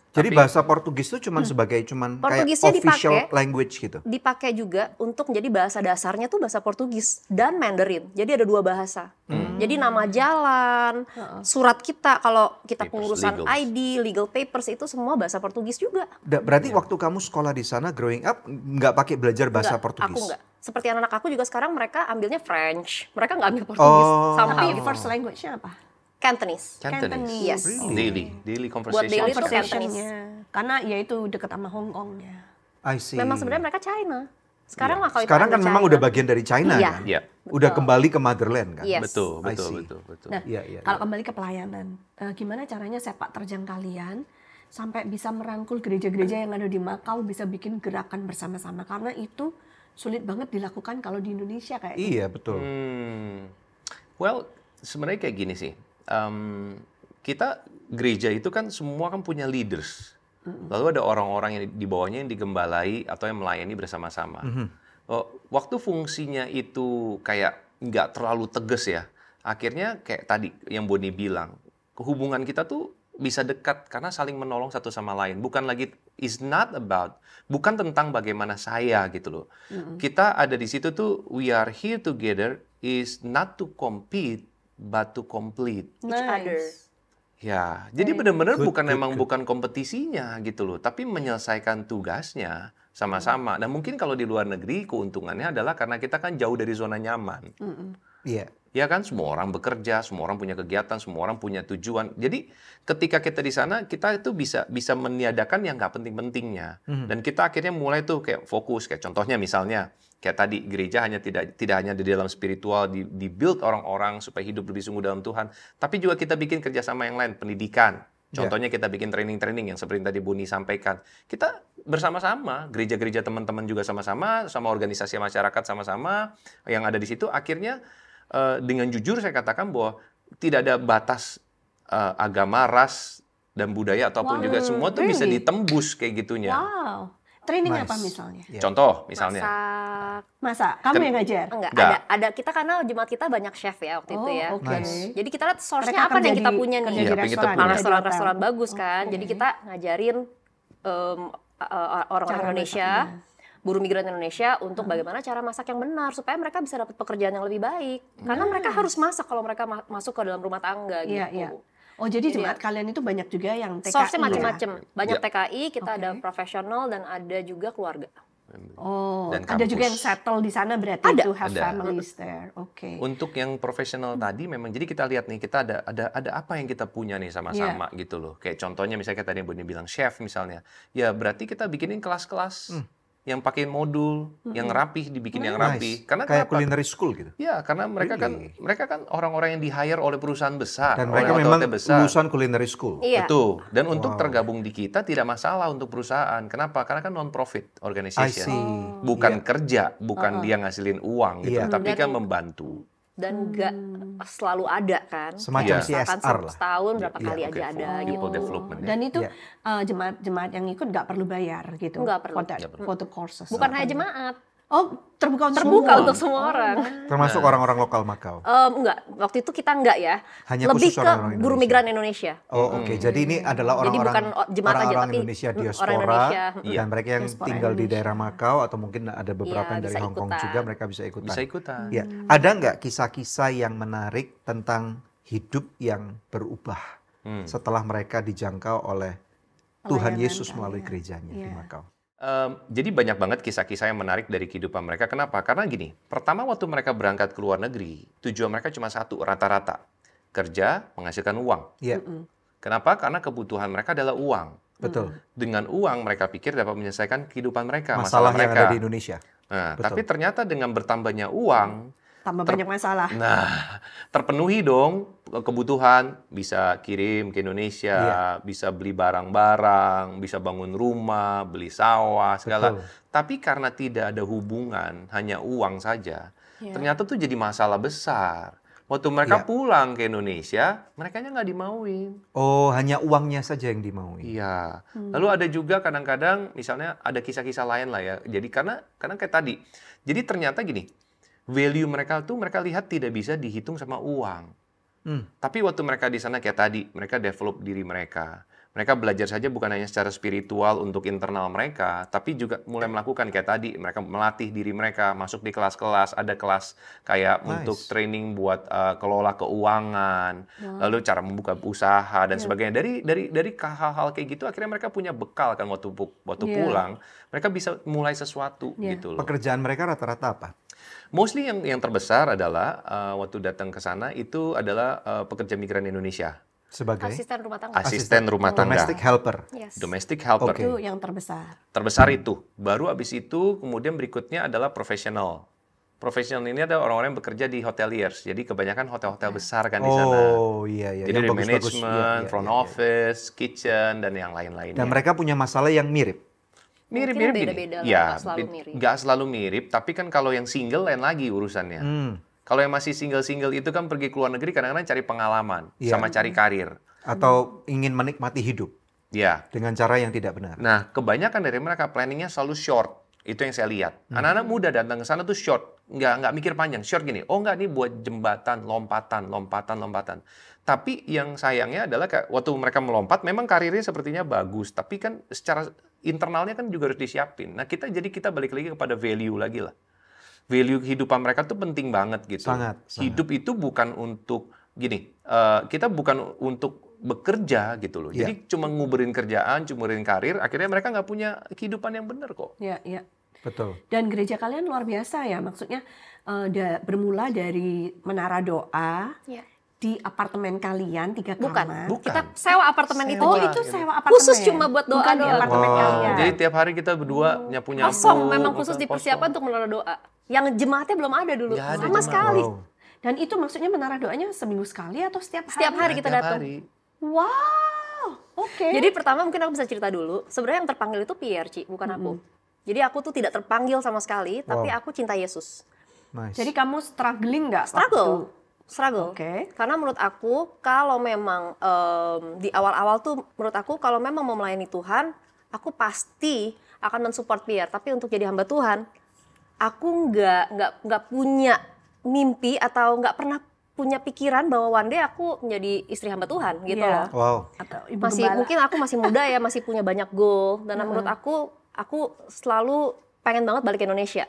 Jadi Tapi- bahasa Portugis itu kayak Portugisnya official dipakai. language gitu. Dipakai juga untuk menjadi bahasa dasarnya tuh bahasa Portugis dan Mandarin. Jadi ada 2 bahasa. Jadi nama jalan, surat kita kalau kita Papers, pengurusan legals. ID, legal papers itu semua bahasa Portugis juga. Berarti waktu kamu sekolah di sana growing up nggak pakai belajar bahasa Enggak, Portugis? aku enggak. Seperti anak-anak aku juga sekarang mereka ambilnya French. Mereka nggak ambil Portugis. Oh. Somehow. Tapi first language-nya apa? Cantonese. Cantonese. Yes. Daily conversation. daily itu Conversation-nya. Karena ya itu dekat sama Hong Kong-nya. I see. Memang sebenarnya mereka China. Sekarang Iya. lah kalau itu Sekarang ada kan memang China. udah bagian dari China Iya. kan? Iya, Udah Betul. kembali ke motherland kan? Yes. betul, I betul, see. betul, betul. Nah, Iya. kalau kembali ke pelayanan, gimana caranya sepak terjang kalian sampai bisa merangkul gereja-gereja yang ada di Makau bisa bikin gerakan bersama-sama? Karena itu sulit banget dilakukan kalau di Indonesia kayak Iya, betul. Well, sebenarnya kayak gini sih. Kita gereja itu kan semua kan punya leaders. Lalu ada orang-orang yang di bawahnya yang digembalai atau yang melayani bersama-sama. Waktu fungsinya itu kayak nggak terlalu tegas ya. Akhirnya kayak tadi yang Boni bilang, hubungan kita tuh bisa dekat karena saling menolong satu sama lain. Bukan lagi bukan tentang bagaimana saya gitu loh. Kita ada di situ tuh we are here together is not to compete but to complete. Each other. Ya, jadi benar-benar Good, bukan good, emang good. bukan kompetisinya gitu loh, tapi menyelesaikan tugasnya sama-sama. Dan mungkin kalau di luar negeri keuntungannya adalah karena kita kan jauh dari zona nyaman. Iya. Ya kan, semua orang bekerja, semua orang punya kegiatan, semua orang punya tujuan. Jadi ketika kita di sana, kita itu bisa meniadakan yang nggak penting-pentingnya. Dan kita akhirnya mulai tuh kayak fokus, kayak contohnya misalnya, kayak tadi gereja hanya tidak hanya di dalam spiritual, di build orang-orang supaya hidup lebih sungguh dalam Tuhan, tapi juga kita bikin kerjasama yang lain, pendidikan. Contohnya kita bikin training-training yang seperti tadi Boni sampaikan. Kita bersama-sama, gereja-gereja teman-teman juga sama-sama, sama organisasi masyarakat sama-sama yang ada di situ. Akhirnya dengan jujur saya katakan bahwa tidak ada batas agama, ras, dan budaya ataupun Wow, juga semua tuh bisa really? ditembus kayak gitunya. Wow. Training Nice. apa misalnya? Iya. Contoh misalnya. Masak. Masa? Kamu yang ngajar? Enggak, Enggak. ada kita karena jemaat kita banyak chef ya waktu itu ya. oke. Nice. Jadi kita lihat source-nya Mereka apa akan nih yang kita jadi punya kerja nih. Iya, di pengen kita restoran, punya. kerja di Restoran-restoran hotel. bagus kan. Oke. Jadi kita ngajarin orang-orang Cara Indonesia, masaknya. buruh migran Indonesia untuk bagaimana cara masak yang benar supaya mereka bisa dapat pekerjaan yang lebih baik. Karena mereka harus masak kalau mereka masuk ke dalam rumah tangga gitu. Iya, iya. Oh, jadi Jadi jemaat kalian itu banyak juga yang TKI. Source-nya ya? macam-macam. Banyak Ya. TKI, kita ada Oke. profesional dan ada juga keluarga. Oh, Dan ada juga yang kampus. settle di sana berarti Ada. to have Ada. families there. Oke. Untuk yang profesional tadi memang jadi kita lihat nih kita ada apa yang kita punya nih sama-sama gitu loh. Kayak contohnya misalnya kayak tadi yang Boni bilang chef misalnya. Ya berarti kita bikinin kelas-kelas yang pakai modul, yang rapih dibikin yang rapi. Karena Kayak kenapa? culinary school gitu. Ya, karena mereka kan orang-orang yang di-hire oleh perusahaan besar, Dan oleh mereka memang hotel besar. lulusan culinary school. Iya. Betul. Dan untuk tergabung di kita tidak masalah untuk perusahaan. Kenapa? Karena kan non-profit I organization. see. Bukan kerja, bukan dia ngasilin uang gitu, Iya. tapi kan Dan- membantu. Dan nggak selalu ada kan. Semacam Iya. Misalkan CSR lah. setahun berapa Iya, kali oke, aja ada for gitu. people development. Dan itu Iya. jemaat-jemaat yang ikut nggak perlu bayar gitu. Nggak perlu. For the courses. Bukan hanya jemaat, Oh, terbuka untuk terbuka semua. untuk semua orang. Termasuk orang-orang lokal Makau. Enggak, waktu itu kita enggak ya. Hanya Lebih khusus ke orang-orang buruh Indonesia. migran Indonesia. Oh, oke. Jadi ini adalah Jadi bukan orang-orang jemaat aja, orang-orang tapi Indonesia orang diaspora Indonesia. Iya. dan mereka yang Diaspora tinggal di Indonesia. daerah Makau atau mungkin ada beberapa Iya, yang dari bisa Hong Kong ikutan. juga mereka bisa ikutan. Bisa ikutan. Ya, ada nggak kisah-kisah yang menarik tentang hidup yang berubah setelah mereka dijangkau oleh Tuhan Pelayanan Yesus melalui kalian. gerejanya di Iya. Makau? Jadi banyak banget kisah-kisah yang menarik dari kehidupan mereka. Kenapa? Karena gini, pertama waktu mereka berangkat ke luar negeri, tujuan mereka cuma satu, rata-rata. Kerja, menghasilkan uang. Iya, Kenapa? Karena kebutuhan mereka adalah uang. betul. Dengan uang mereka pikir dapat menyelesaikan kehidupan mereka, Masalah yang mereka. ada di Indonesia. Nah, Betul. tapi ternyata dengan bertambahnya uang, Tambah banyak masalah. nah, terpenuhi dong kebutuhan, bisa kirim ke Indonesia, bisa beli barang-barang, bisa bangun rumah, beli sawah, segala. Betul. Tapi karena tidak ada hubungan, hanya uang saja, ternyata tuh jadi masalah besar. Waktu mereka Iya. pulang ke Indonesia, mereka nggak dimauin. Oh, hanya uangnya saja yang dimaui. Iya. Lalu ada juga kadang-kadang, misalnya ada kisah-kisah lain lah ya. Jadi karena kayak tadi, jadi ternyata gini, value mereka tuh mereka lihat tidak bisa dihitung sama uang. Tapi waktu mereka di sana kayak tadi, mereka develop diri mereka. Mereka belajar saja bukan hanya secara spiritual untuk internal mereka, tapi juga mulai melakukan kayak tadi, mereka melatih diri mereka, masuk di kelas-kelas, ada kelas kayak untuk training buat kelola keuangan, lalu cara membuka usaha dan sebagainya. Dari hal-hal kayak gitu, akhirnya mereka punya bekal kan waktu pulang, mereka bisa mulai sesuatu gitu loh. Pekerjaan mereka rata-rata apa? Mostly yang terbesar adalah waktu datang ke sana itu adalah pekerja migran Indonesia. Sebagai Asisten rumah tangga. Asisten rumah tangga. domestic helper. Yes. Domestic helper. Oke. Itu yang terbesar. Terbesar itu. Baru abis itu kemudian berikutnya adalah profesional. Profesional ini ada orang-orang yang bekerja di hoteliers. Jadi kebanyakan hotel-hotel besar kan di sana. Oh iya iya. Jadi Yang dari bagus-bagus. manajemen, Iya, front iya, iya. office, kitchen, dan yang lain-lainnya. Dan mereka punya masalah yang mirip. Mirip-mirip Mungkin gini. beda-beda lah, Ya, nggak selalu mirip. nggak selalu mirip. Tapi kan kalau yang single lain lagi urusannya. Kalau yang masih single-single itu kan pergi ke luar negeri kadang-kadang cari pengalaman. Iya. Sama cari karir. Atau ingin menikmati hidup Ya. dengan cara yang tidak benar. Nah, kebanyakan dari mereka planningnya selalu short. Itu yang saya lihat. Anak-anak muda datang ke sana tuh short. Nggak mikir panjang. Short gini, oh nggak, nih buat jembatan, lompatan. Tapi yang sayangnya adalah waktu mereka melompat, memang karirnya sepertinya bagus. Tapi kan secara internalnya kan juga harus disiapin. Nah, kita balik lagi kepada value lagi lah. Value kehidupan mereka tuh penting banget gitu. Sangat. Hidup itu bukan untuk, gini, kita bukan untuk bekerja gitu loh. Jadi cuma nguberin kerjaan, nguberin karir, akhirnya mereka nggak punya kehidupan yang benar kok. Ya, ya. Betul. Dan gereja kalian luar biasa ya, maksudnya bermula dari menara doa Ya. di apartemen kalian 3 Bukan. kamar. Kita sewa apartemen itu. Oh, itu sewa apartemen. Khusus cuma buat doa Bukan di doang. apartemen Wow. kalian. Jadi tiap hari kita berdua nyapu-nyapu. Kosong, memang khusus kosong. dipersiapkan untuk menara doa. Yang jemaatnya belum ada dulu, Nggak ada sama jemaat. sekali. Wow. Dan itu maksudnya menara doanya seminggu sekali atau setiap hari? Setiap hari kita Tiap datang. hari. Wow, oke. Jadi pertama mungkin aku bisa cerita dulu. Sebenarnya yang terpanggil itu Pierre, Ci, bukan aku. Jadi aku tuh tidak terpanggil sama sekali, tapi aku cinta Yesus. Nice. Jadi kamu struggling nggak? Struggle. Oke. Karena menurut aku kalau memang di awal-awal tuh menurut aku kalau memang mau melayani Tuhan, aku pasti akan mensupport Pierre. Tapi untuk jadi hamba Tuhan, aku nggak punya mimpi atau nggak pernah punya pikiran bahwa one day aku menjadi istri hamba Tuhan gitu Iya. loh. Wow. Atau ibu Masih gembala. mungkin aku masih muda ya, masih punya banyak goal dan menurut aku selalu pengen banget balik ke Indonesia.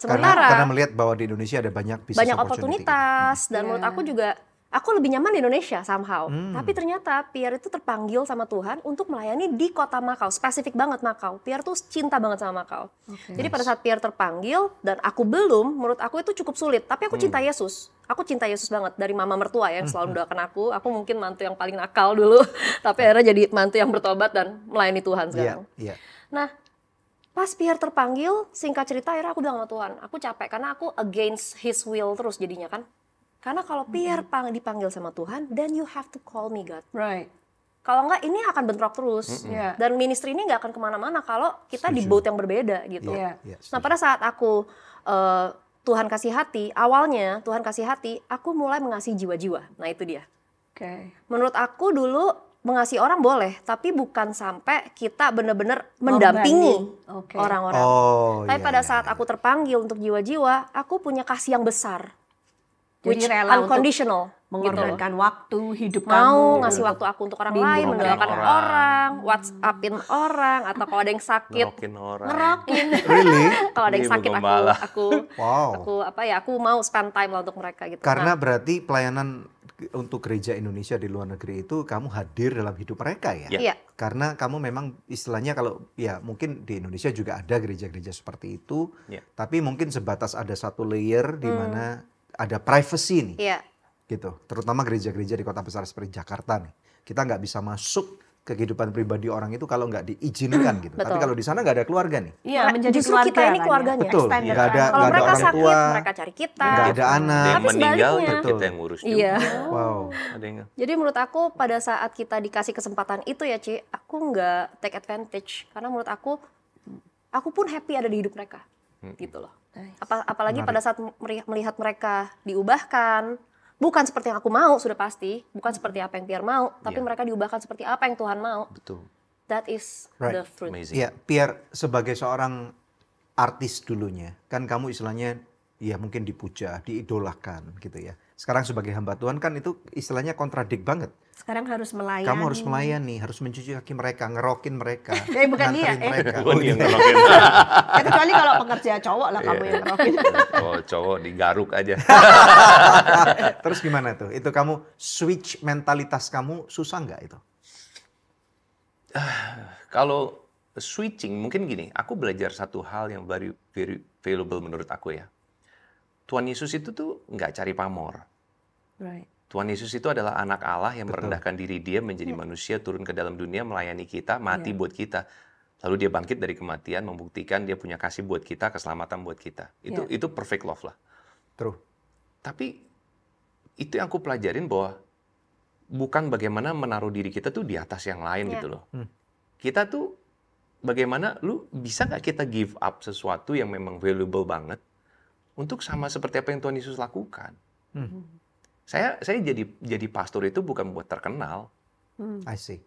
Karena melihat bahwa di Indonesia ada banyak bisnis banyak opportunity. oportunitas dan menurut aku juga aku lebih nyaman di Indonesia somehow. Tapi ternyata Pierre itu terpanggil sama Tuhan untuk melayani di kota Makau, spesifik banget Makau. Pierre tuh cinta banget sama Makau. Jadi pada saat Pierre terpanggil dan aku belum, menurut aku itu cukup sulit. Tapi aku cinta Yesus. Aku cinta Yesus banget dari mama mertua yang selalu mendoakan aku. Aku mungkin mantu yang paling nakal dulu, tapi akhirnya jadi mantu yang bertobat dan melayani Tuhan sekarang. Iya. Nah, pas Pierre terpanggil, singkat cerita akhirnya aku bilang sama Tuhan, aku capek karena aku against his will terus jadinya kan. Karena kalau Pierre dipanggil sama Tuhan, then you have to call me God. Right. Kalau enggak ini akan bentrok terus. Iya. Dan ministry ini nggak akan kemana-mana kalau kita di boat yang berbeda gitu. Iya. Nah pada saat aku Tuhan kasih hati, awalnya Tuhan kasih hati, aku mulai mengasihi jiwa-jiwa. Nah itu dia. Oke. Menurut aku dulu mengasihi orang boleh, tapi bukan sampai kita benar-benar mendampingi Oke. orang-orang. Oh, Tapi iya, pada iya, saat aku terpanggil untuk jiwa-jiwa, aku punya kasih yang besar. Jadi Which rela untuk unconditional. mengorbankan waktu hidup Mau kamu. ngasih waktu aku untuk orang Bimbing lain, mendoakan orang. orang, WhatsAppin orang, atau kalau ada yang sakit, Ngerokin orang. ngerokin. Really? Kalau ada yang Ibu sakit gembala. Wow. aku mau spend time lah untuk mereka gitu. Karena Nah, berarti pelayanan untuk gereja Indonesia di luar negeri itu kamu hadir dalam hidup mereka ya? iya. Karena kamu memang istilahnya kalau ya mungkin di Indonesia juga ada gereja-gereja seperti itu, Ya. tapi mungkin sebatas ada satu layer di mana ada privacy nih, Iya. gitu. Terutama gereja-gereja di kota besar seperti Jakarta nih, kita nggak bisa masuk ke kehidupan pribadi orang itu kalau nggak diizinkan gitu. Tapi Betul. kalau di sana nggak ada keluarga nih, Iya, menjadi Justru keluarga kita ini kan ya. keluarganya. betul. Extended Nggak ada family. Kalau nggak ada mereka orang sakit, tua, mereka cari kita. nggak ada Ada anak. yang Tapi meninggal, sebaliknya. kita yang ngurus juga. Iya. Wow. Ada yang Jadi menurut aku pada saat kita dikasih kesempatan itu ya Ci, aku nggak take advantage. Karena menurut aku pun happy ada di hidup mereka. Gitu loh. Apalagi pada saat melihat mereka diubahkan, bukan seperti yang aku mau sudah pasti, bukan seperti apa yang Pierre mau, tapi Iya. mereka diubahkan seperti apa yang Tuhan mau. betul. That is Right. the fruit. Amazing. Ya, Pierre sebagai seorang artis dulunya, kan kamu istilahnya ya mungkin dipuja, diidolakan gitu ya. Sekarang sebagai hamba Tuhan kan itu istilahnya kontradik banget. Sekarang harus melayani. Kamu harus melayani, harus mencuci kaki mereka, ngerokin mereka, bukan dia, nganterin mereka. Gua nih yang ngerokin. Kecuali kalau pekerja cowok lah kamu yang ngerokin. Oh, cowok digaruk aja. Terus gimana tuh? Itu kamu switch mentalitas kamu susah nggak itu? Kalau switching mungkin gini, aku belajar satu hal yang very valuable menurut aku ya. Tuhan Yesus itu tuh nggak cari pamor. Right. Tuhan Yesus itu adalah anak Allah yang merendahkan diri dia menjadi manusia, turun ke dalam dunia, melayani kita, mati buat kita. Lalu dia bangkit dari kematian, membuktikan dia punya kasih buat kita, keselamatan buat kita. Itu perfect love lah. True. Tapi itu yang aku pelajarin bahwa bukan bagaimana menaruh diri kita tuh di atas yang lain gitu loh. Kita tuh bagaimana, lu bisa nggak kita give up sesuatu yang memang valuable banget untuk sama seperti apa yang Tuhan Yesus lakukan. Saya jadi pastor itu bukan buat terkenal. I see.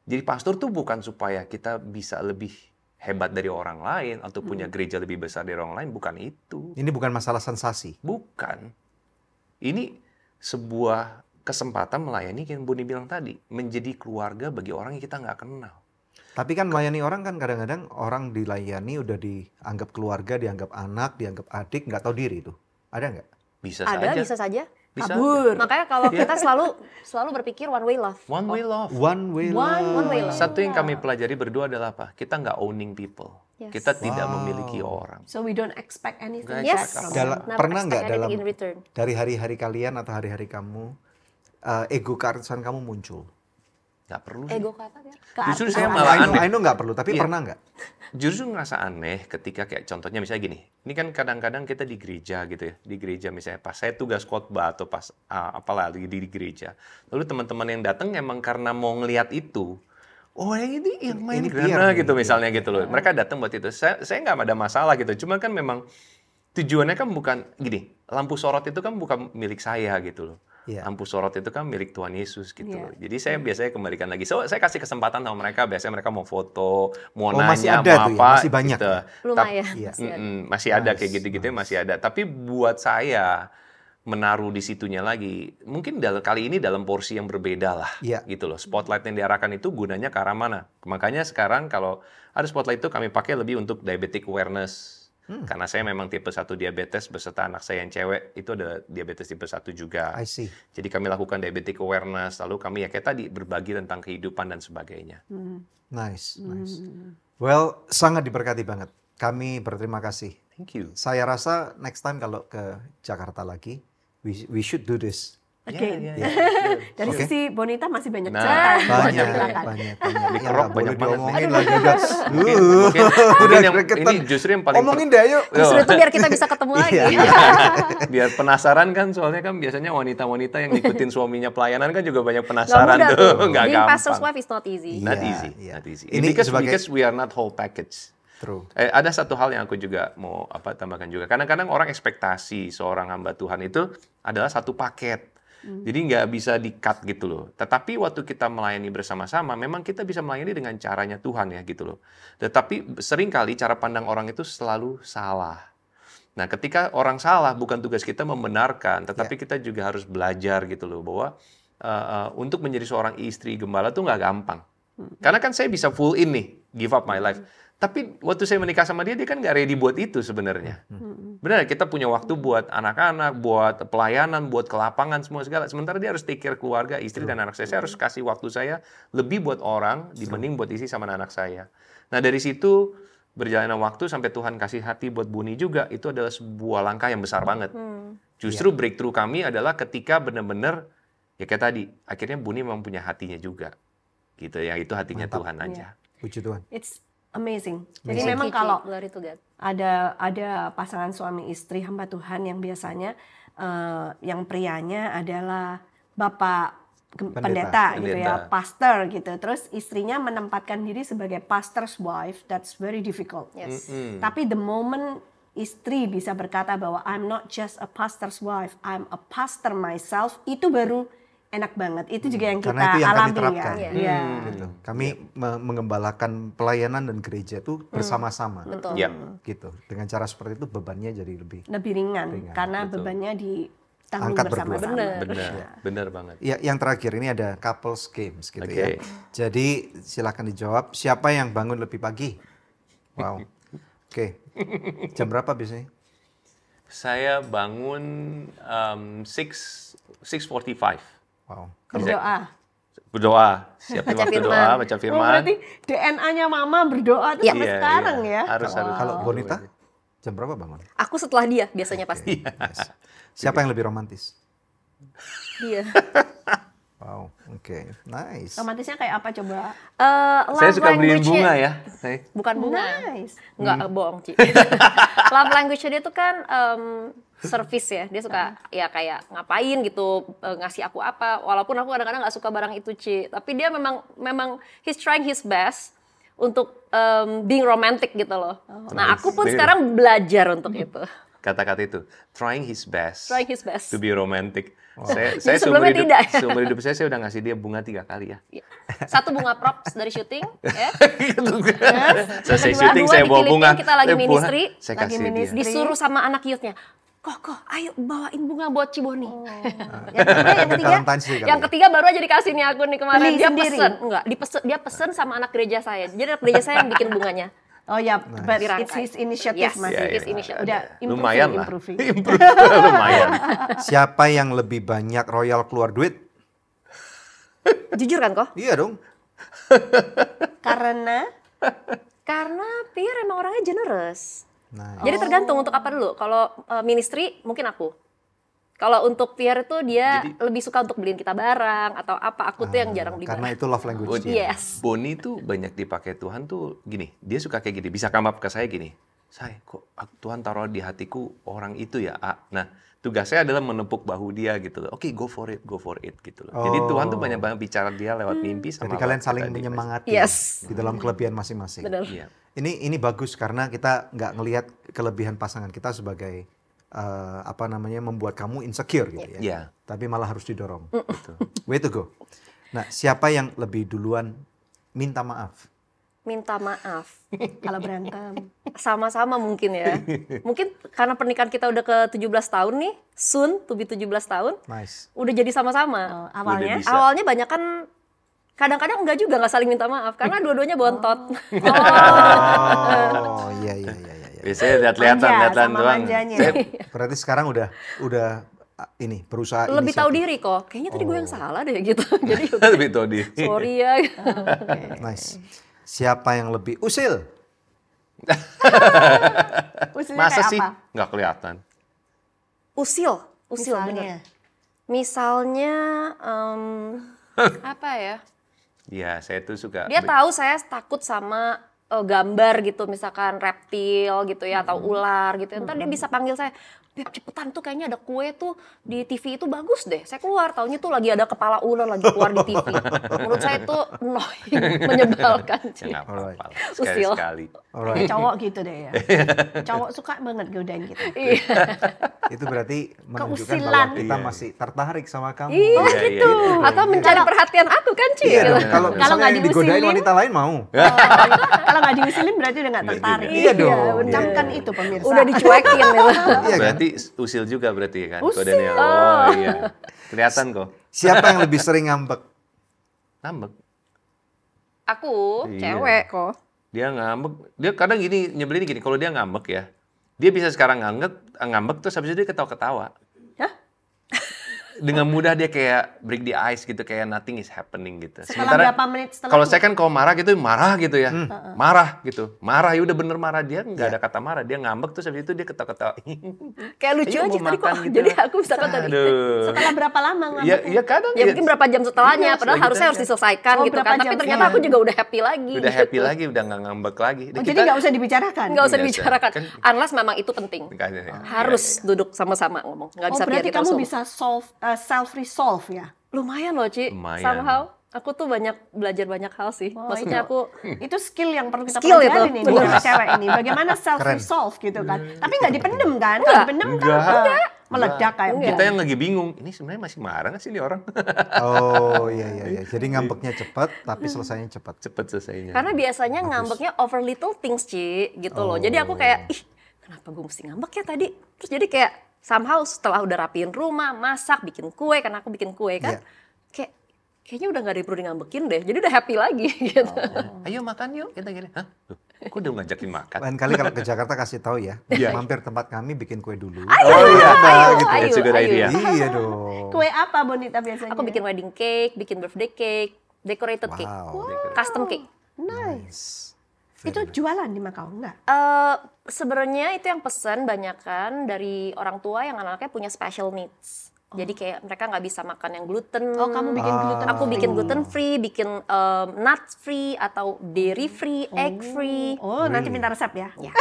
Jadi pastor tuh bukan supaya kita bisa lebih hebat dari orang lain atau punya gereja lebih besar dari orang lain, bukan itu. Ini bukan masalah sensasi. Bukan. Ini sebuah kesempatan melayani yang Boni bilang tadi, menjadi keluarga bagi orang yang kita nggak kenal. Tapi kan melayani orang kan kadang-kadang orang dilayani udah dianggap keluarga, dianggap anak, dianggap adik, nggak tahu diri tuh. Ada nggak? Bisa Ada, saja. bisa saja. Bisa Kabur. Makanya kalau kita selalu berpikir one way love. One way love. One way One way love. Satu yang kami pelajari berdua adalah apa? Kita nggak owning people. Yes. Kita tidak memiliki orang. So we don't expect anything Nggak back Yes. from Dalam- them. Never pernah nggak expect anything dalam- in return. dari hari-hari kalian atau hari-hari kamu ego keartisan kamu muncul? Nggak perlu. Ego kata dia. Justru Keartisan. saya malah aneh. I know nggak perlu, tapi Iya. pernah nggak? Justru ngerasa aneh ketika kayak contohnya misalnya gini. Ini kan kadang-kadang kita di gereja gitu ya. Di gereja misalnya pas saya tugas khotbah atau pas apalah di gereja. Lalu teman-teman yang datang emang karena mau ngelihat itu. Oh ini yang main Ini Grana biar gitu nih, misalnya gitu loh. Mereka datang buat itu. Saya nggak ada masalah gitu. Cuma kan memang tujuannya kan bukan gini. Lampu sorot itu kan bukan milik saya gitu loh. Iya. Lampu sorot itu kan milik Tuhan Yesus gitu Iya. loh. Jadi saya biasanya kembalikan lagi. So, saya kasih kesempatan sama mereka. Biasanya mereka mau foto, mau Oh, masih nanya, ada mau tuh ya? apa. Masih banyak gitu. ya? Lumayan. Iya. Masih ada. Masih ada Nice, kayak gitu-gitu nice. masih ada. Tapi buat saya menaruh di situnya lagi, mungkin kali ini dalam porsi yang berbeda lah, Iya. gitu loh. Spotlight yang diarahkan itu gunanya ke arah mana? Makanya sekarang kalau ada spotlight itu kami pakai lebih untuk diabetic awareness. Karena saya memang tipe 1 diabetes beserta anak saya yang cewek itu ada diabetes tipe 1 juga. I see. Jadi kami lakukan diabetic awareness, lalu kami ya kayak tadi berbagi tentang kehidupan dan sebagainya. Nice, nice. Well, sangat diberkati banget. Kami berterima kasih. Thank you. Saya rasa next time kalau ke Jakarta lagi, we should do this. Again. Ya. Dari Oke. sisi Bonita masih banyak Nah, cerita yang mau Banyak, diceritakan. banyak. Dikerok Ya, nggak boleh banyak banget nih. diomongin lagi udah. Mungkin Udah yang gregetan. ini justru yang paling Omongin deh, yuk. Justru itu biar kita bisa ketemu lagi. Iya. biar penasaran kan, soalnya kan biasanya wanita-wanita yang ngikutin suaminya pelayanan kan juga banyak Nggak penasaran mudah tuh. tuh. Nggak Being pastor's gampang. wife is not easy. Not Iya, easy, iya. not easy. Ini because sebagai- we are not whole package. True. Ada satu hal yang aku juga mau tambahkan juga. Kadang-kadang orang ekspektasi seorang hamba Tuhan itu adalah satu paket. Jadi nggak bisa di-cut gitu loh. Tetapi waktu kita melayani bersama-sama, memang kita bisa melayani dengan caranya Tuhan ya gitu loh. Tetapi seringkali cara pandang orang itu selalu salah. Nah, ketika orang salah, bukan tugas kita membenarkan, tetapi kita juga harus belajar gitu loh bahwa untuk menjadi seorang istri gembala tuh nggak gampang. Karena kan saya bisa full in nih, give up my life. Tapi waktu saya menikah sama dia kan nggak ready buat itu sebenarnya. Benar, kita punya waktu buat anak-anak, buat pelayanan, buat ke lapangan, semua segala. Sementara dia harus take care keluarga, istri dan anak saya. Saya harus kasih waktu saya lebih buat orang dibanding buat isi sama anak saya. Nah dari situ berjalannya waktu sampai Tuhan kasih hati buat Buni juga, itu adalah sebuah langkah yang besar banget. Justru breakthrough kami adalah ketika benar-benar, ya kayak tadi, akhirnya Buni memang punya hatinya juga. Gitu ya, itu hatinya Mantap. Tuhan aja. Puji Tuhan. It's amazing. Jadi Amazing. memang Thank you, kalau Ci. Glory to God. ada pasangan suami istri hamba Tuhan yang biasanya yang prianya adalah bapak pendeta gitu ya, Pendeta. pastor gitu. Terus istrinya menempatkan diri sebagai pastor's wife, that's very difficult. Yes. Tapi the moment istri bisa berkata bahwa I'm not just a pastor's wife, I'm a pastor myself, itu baru enak banget. Itu juga yang kita Karena itu yang kami alami terapkan. ya. Iya. Iya. Gitu. Kami mengembalakan pelayanan dan gereja itu bersama-sama. Betul. Ya. Gitu. Dengan cara seperti itu bebannya jadi lebih Lebih ringan, Ringan, karena betul. bebannya tanggung angkat bersama-sama. berdua. Benar banget. Ya, yang terakhir ini ada couples games gitu ya. Oke. Jadi silakan dijawab, siapa yang bangun lebih pagi? Wow. Oke. Jam berapa biasanya? Saya bangun 6:45. Wow. Berdoa. Berdoa, siapin Baca waktu firman. doa, baca Oh, firman. berarti DNA-nya mama berdoa tuh sampai Iya, sekarang iya. ya. Harus. Kalau Bonita, jam berapa bangun? Aku setelah dia biasanya pasti. Yes. Siapa yang lebih romantis? Dia. Wow, oke, nice. Romantisnya kayak apa coba? Saya suka beliin language-nya- bunga ya. Bukan bunga. Nice. Enggak, bohong, Ci. Love language-nya dia tuh kan service ya. Dia suka ya kayak ngapain gitu, ngasih aku apa. Walaupun aku kadang-kadang nggak suka barang itu, Ci. Tapi dia memang he's trying his best untuk being romantic gitu loh. Nah, aku pun sekarang belajar untuk itu. Kata-kata itu, trying his best. Trying his best. To be romantic. Jadi Saya sebelumnya tidak, ya? seumur hidup saya udah ngasih dia bunga 3 kali ya. Iya. Satu bunga props dari syuting, ya. Selesai Kedua, syuting saya di bawa Filipina bunga. kita lagi bunga, ministry, saya lagi kasih dia. ministry. Disuruh sama anak youth-nya. Kok, ayo bawain bunga buat Ciboni. Yang ketiga, Valentine's Day kali Yang ya? ketiga baru aja dikasih nih aku nih kemarin. Beli Dia sendiri? pesen, enggak, dia pesen sama anak gereja saya. Jadi anak gereja saya yang bikin bunganya. oh ya, but it's his initiative Yes, Mas. Iya, his iya. initiative. Udah Lumayan lah. improving. Lumayan. Siapa yang lebih banyak royal keluar duit? Jujur kan kok? Iya dong. Karena Karena Pierre emang orangnya generous. Nah, Jadi tergantung untuk apa dulu. Kalau ministry mungkin aku. Kalau untuk Pierre itu dia lebih suka untuk beliin kita barang atau apa. Aku tuh yang jarang beli karena barang. itu love language dia. Yes. Boni tuh banyak dipakai Tuhan tuh gini. Dia suka kayak gini. Bisa come up ke saya gini. Saya kok Tuhan taruh di hatiku orang itu ya. Nah, tugas saya adalah menepuk bahu dia gitu loh. Oke, go for it gitu loh. Jadi Tuhan tuh banyak banget bicara dia lewat mimpi sama Jadi kalian lewat saling kita di menyemangati Yes. di dalam kelebihan masing-masing. Benar. Iya. Ini bagus karena kita nggak ngelihat kelebihan pasangan kita sebagai membuat kamu insecure gitu ya. Iya. Tapi malah harus didorong. Way to go. Nah, siapa yang lebih duluan minta maaf? Minta maaf. kalau berantem. Sama-sama mungkin ya. Mungkin karena pernikahan kita udah ke 17 tahun nih. Soon to be 17 tahun. Nice. Udah jadi sama-sama. Awalnya Udah bisa. Awalnya banyak kan kadang-kadang enggak juga, nggak saling minta maaf karena dua-duanya bontot. Oh, iya. Biasanya lihat-lihatan Manja, sama doang. manjanya. Berarti sekarang udah ini berusaha Lebih tahu inisiatif. diri kok. Kayaknya tadi gue yang salah deh gitu. Jadi Lebih tahu diri. sorry ya. Nice. Siapa yang lebih usil? Usilnya Masa kayak sih apa? nggak kelihatan? Usil bener. Misalnya. Misalnya apa ya? Iya, saya tuh suka. Dia tahu saya takut sama gambar gitu, misalkan reptil gitu ya, atau ular gitu. Ntar dia bisa panggil saya, Beb cepetan tuh kayaknya ada kue tuh di TV itu bagus deh. Saya keluar, taunya tuh lagi ada kepala ular lagi keluar di TV. Menurut saya itu annoying, menyebalkan. Ci. Ya, nggak apa-apa. Usil. Sekali-sekali. Alright. Kayak cowok gitu deh ya. Cowok suka banget godain kita. Iya. Itu berarti menunjukkan Keusilan. bahwa kita Iya. masih tertarik sama kamu. Iya, Iya, gitu. iya. Atau mencari perhatian aku kan, Ci. Iya Gitu. dong. Kalau Kalau misalnya nggak yang digodain diusilin, wanita lain mau. Kalau nggak diusilin berarti udah nggak tertarik. Iya dong. Camkan itu pemirsa. Udah dicuekin gitu. Iya kan? Berarti usil juga berarti ya kan? Usil. Kodenya. Oh iya. Kelihatan kok. Siapa yang lebih sering ngambek? Ngambek. Aku Iya. cewek kok. Dia ngambek. Dia kadang gini, nyebelin gini. Kalau dia ngambek ya, dia bisa sekarang ngambek terus habis itu dia ketawa-ketawa. Hah? Dengan mudah dia kayak break the ice gitu, kayak nothing is happening gitu. Setelah berapa menit setelah kalau saya kan kalau marah gitu ya, marah gitu, marah ya udah bener marah, dia nggak ada kata marah, dia ngambek terus habis itu dia ketawa-ketawa. Kayak lucu Ayo, aja mau tadi kok. makan gitu. Jadi aku misalkan tadi. Aduh. setelah berapa lama Ya, ngambeknya? ya kadang Ya mungkin berapa jam setelahnya, Iya, padahal setelah harusnya gitu harus aja. diselesaikan Oh, gitu berapa kan. Tapi jam ternyata setelah? aku juga udah happy lagi. udah gitu. happy lagi, udah nggak ngambek lagi. Oh, jadi nggak usah dibicarakan? Nggak usah Nggak usah. dibicarakan. Kan- Unless memang itu penting. Iya, Harus duduk sama-sama ngomong. Nggak Oh, bisa biar berarti kita kamu solve. bisa self resolve ya? Lumayan loh, Ci. Lumayan. Somehow aku tuh belajar banyak hal sih. Oh, Maksudnya aku itu skill yang perlu kita Skill pelajarin itu, ini bener. sama cewek ini. Bagaimana self resolve gitu kan? Tapi nggak dipendem kan? Kalau dipendem kan meledak kayak Kita yang lagi bingung, ini sebenarnya masih marah nggak sih ini orang? Oh iya. Jadi ngambeknya cepat tapi selesainya cepat. Cepet selesainya. karena biasanya ngambeknya over little things, Ci, gitu loh. Jadi aku kayak, ih, kenapa gue mesti ngambek ya tadi? Terus jadi kayak somehow setelah udah rapiin rumah, masak, bikin kue, karena aku bikin kue kan, kayaknya udah gak ada yang perlu ngambekin deh, jadi udah happy lagi gitu. Ayo makan yuk, kita gini. Hah? Loh, kok udah ngajakin makan? Lain kali kalau ke Jakarta kasih tahu ya, Iya. mampir tempat kami bikin kue dulu. Ayo, gitu. That's a good idea. Iya dong. Kue apa Bonita biasanya? Aku bikin wedding cake, bikin birthday cake, decorated cake, custom cake. Nice. Itu jualan di Makau enggak? Sebenarnya itu yang pesen banyakan dari orang tua yang anak-anaknya punya special needs. Jadi kayak mereka nggak bisa makan yang gluten. Oh, kamu bikin gluten Aku free. bikin gluten free, bikin nuts free atau dairy free, egg free. Oh, nanti minta resep ya. Ya.